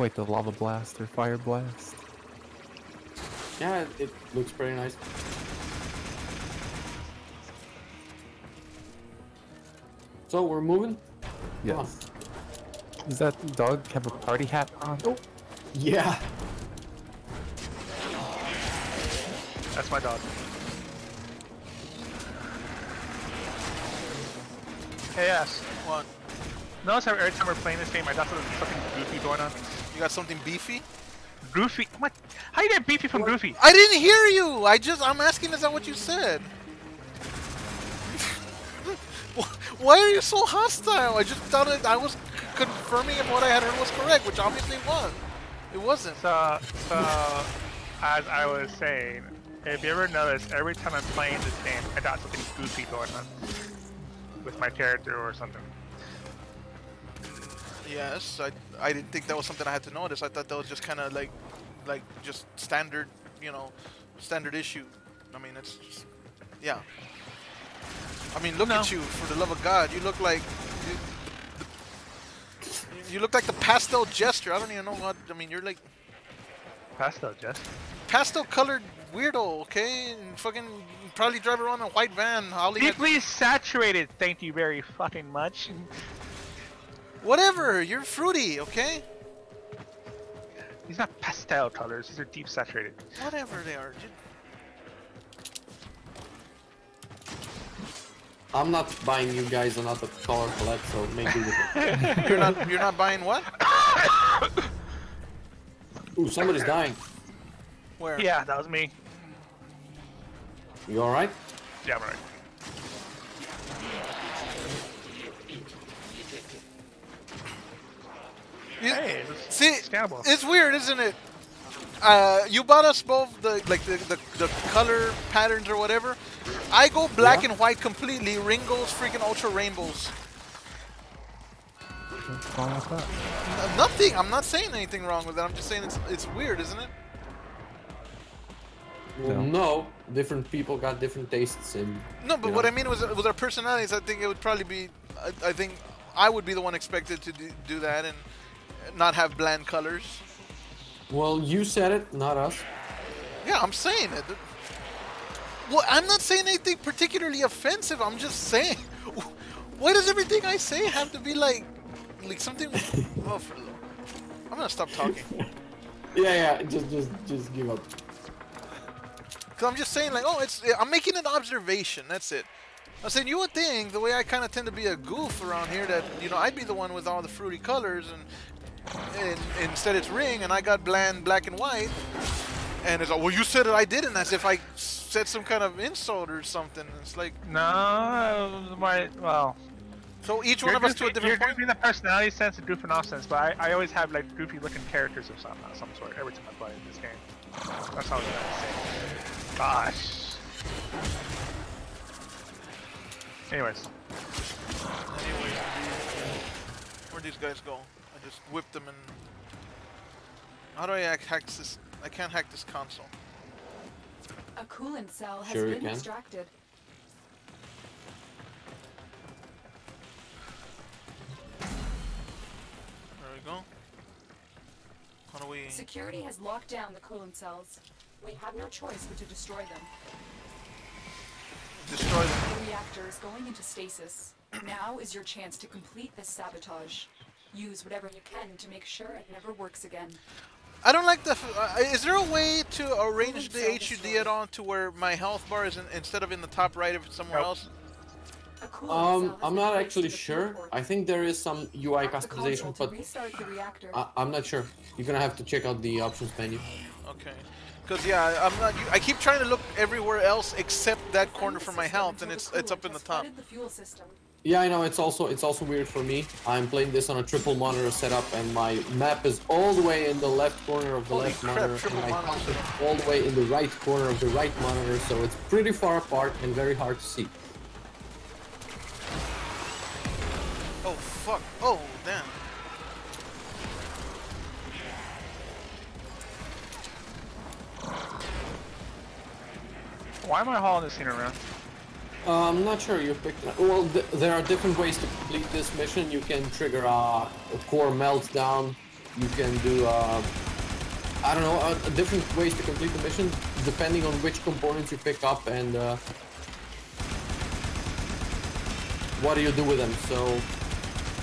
Wait, the lava blast or fire blast? Yeah, it looks pretty nice. So we're moving? Come on. Yes. Does that dog have a party hat on? Oh, Yeah. That's my dog. Hey, yes. What? Notice how every time we're playing this game, I got something fucking goofy going on. You got something beefy? Goofy? What? How you get beefy from goofy? I didn't hear you. I'm asking, is that what you said? Why are you so hostile? I just thought I was confirming if what I had heard was correct, which obviously it was. It wasn't. So as I was saying, if you ever notice, every time I'm playing this game, I got something goofy going on with my character or something. Yes, I didn't think that was something I had to notice. I thought that was just kind of like just standard, standard issue. I mean, it's just, yeah. I mean, look at you, for the love of God. You look like you look like the pastel jester. I don't even know what. I mean, you're like Pastel jester. pastel colored weirdo, okay? And fucking probably drive around in a white van. Deeply saturated. Thank you very fucking much. Whatever. You're fruity, okay? These are not pastel colors. These are deep saturated. Whatever they are. I'm not buying you guys another color palette, so maybe with it. You're not buying what? Ooh, somebody's dying. Where? Yeah, that was me. You alright? Yeah, I'm right. Hey, See, scannable. it's weird, isn't it? You bought us both the color patterns or whatever. I go black and white completely. Ringo's freaking ultra rainbows. what's wrong with that? Nothing. I'm not saying anything wrong with that. I'm just saying it's weird, isn't it? Well, no. Different people got different tastes in. No, but what I mean was with our personalities, I think it would probably be. I think I would be the one expected to do that and not have bland colors. Well, you said it, not us. Yeah, I'm saying it. Well, I'm not saying anything particularly offensive. I'm just saying. Why does everything I say have to be like something? Oh, for the Lord. I'm gonna stop talking. Yeah, just give up. Cause I'm just saying, like, oh, I'm making an observation. That's it. I'm saying you would think the way I kind of tend to be a goof around here that I'd be the one with all the fruity colors and instead it's Ring and I got bland black and white. And it's like, well, you said it, I didn't, as if I said some kind of insult or something. It's like, No, well. So each one of us to a different point. You're goofy in the personality sense and goofing off sense, but I always have like goofy looking characters of some sort every time I play this game. That's all I was say. Gosh. Anyways, where'd these guys go? I just whipped them and. How do I hack this? I can't hack this console. A coolant cell has Sure you been can. extracted. There we go. How do we? Security has locked down the coolant cells. We have no choice but to destroy them. Destroy them. The reactor is going into stasis. Now is your chance to complete this sabotage. Use whatever you can to make sure it never works again. I don't like the. Is there a way to arrange the HUD at all to where my health bar is instead of in the top right, if it's somewhere else? A coolant cell has I'm been not placed actually in the sure. fuel port. I think there is some UI Tap the console customization, to but restart the reactor. I'm not sure. You're gonna have to check out the options menu. Okay. Because yeah, I'm not. I keep trying to look everywhere else except that corner for my health, and it's up in the top. The fuel system. Yeah, I know. It's also weird for me. I'm playing this on a triple monitor setup, and my map is all the way in the left corner of the Holy left crap, monitor, triple and my monitor console setup. is all the way in the right corner of the right monitor. So it's pretty far apart and very hard to see. Oh fuck! Oh damn! why am I hauling this thing around? I'm not sure you picked. Well, there are different ways to complete this mission. You can trigger a core meltdown, you can do I don't know, different ways to complete the mission depending on which components you pick up and what do you do with them. So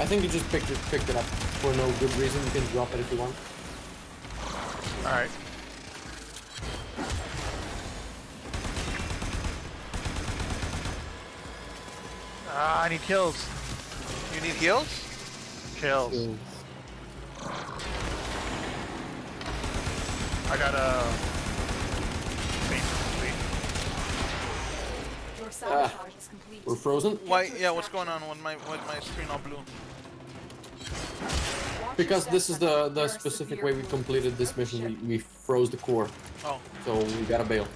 I think you just picked it up for no good reason. You can drop it if you want. All right. I need kills. You need heals? Kills. I got a. Your sabotage is complete. We're frozen Why? Yeah, what's going on with my screen all blue? because this is the specific way we completed this mission. We froze the core, Oh. so we gotta bail.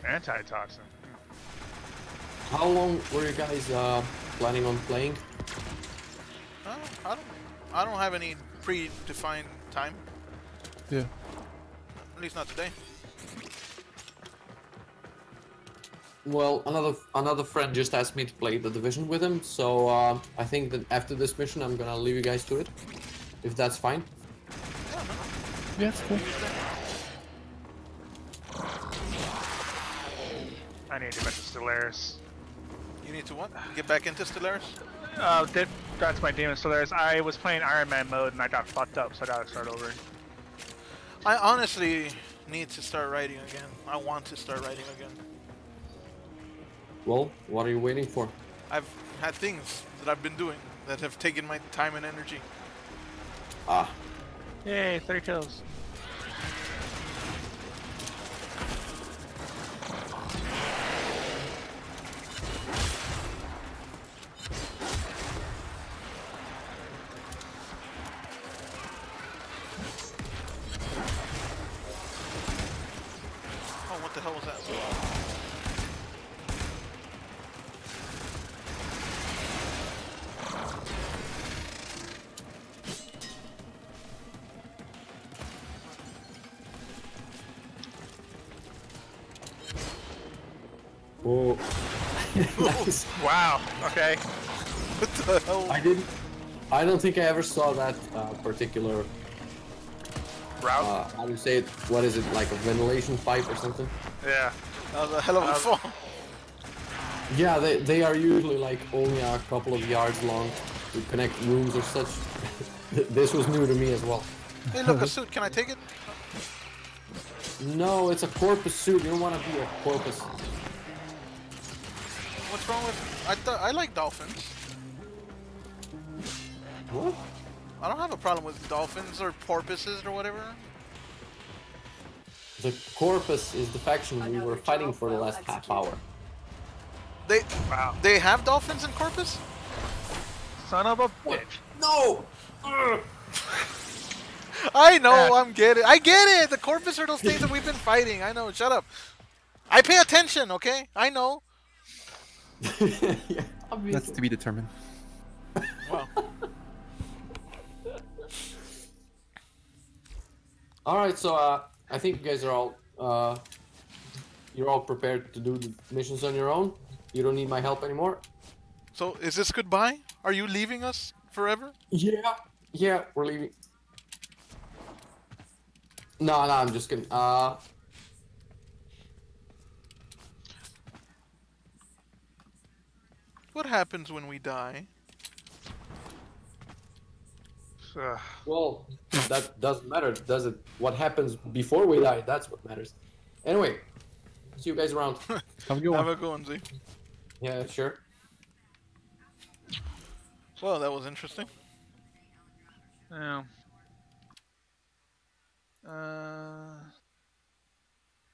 Antitoxin. How long were you guys planning on playing? I don't have any predefined time. Yeah. At least not today. Well, another friend just asked me to play the Division with him, so I think that after this mission I'm gonna leave you guys to it, if that's fine. Yeah, it's cool. I need to get back to Stellaris. You need to what? Get back into Stellaris? That's my Demon Stellaris. I was playing Iron Man mode and I got fucked up, so I gotta start over. I honestly need to start writing again. I want to start writing again. Well, what are you waiting for? I've had things that I've been doing that have taken my time and energy. Ah, Yay, 30 kills. Oh, what the hell was that? oh. Nice. Wow, okay. What the hell? I don't think I ever saw that particular. Route? How do you say it? What is it, like a ventilation pipe or something? Yeah. That was a hell of a fall. Yeah, they are usually like only a couple of yards long to connect rooms or such. This was new to me as well. Hey, look, a suit. Can I take it? No, it's a corpus suit. You don't want to be a corpus. What's wrong with? I like dolphins. What? I don't have a problem with dolphins or porpoises or whatever. The corpus is the faction we were fighting for the last half hour. They have dolphins in Corpus? Son of a bitch. No! I know, I get it! The Corpus are those things that we've been fighting. I know, shut up. I pay attention, okay? I know. Yeah, obviously. That's to be determined. Well, Alright, so I think you guys are all you're all prepared to do the missions on your own. You don't need my help anymore. so is this goodbye? Are you leaving us forever? Yeah, we're leaving. No, I'm just kidding. What happens when we die? Well, that doesn't matter, does it? What happens before we die, that's what matters. Anyway, see you guys around. Have a good one. Have a good one, Z. Yeah, sure. Well, that was interesting. Yeah.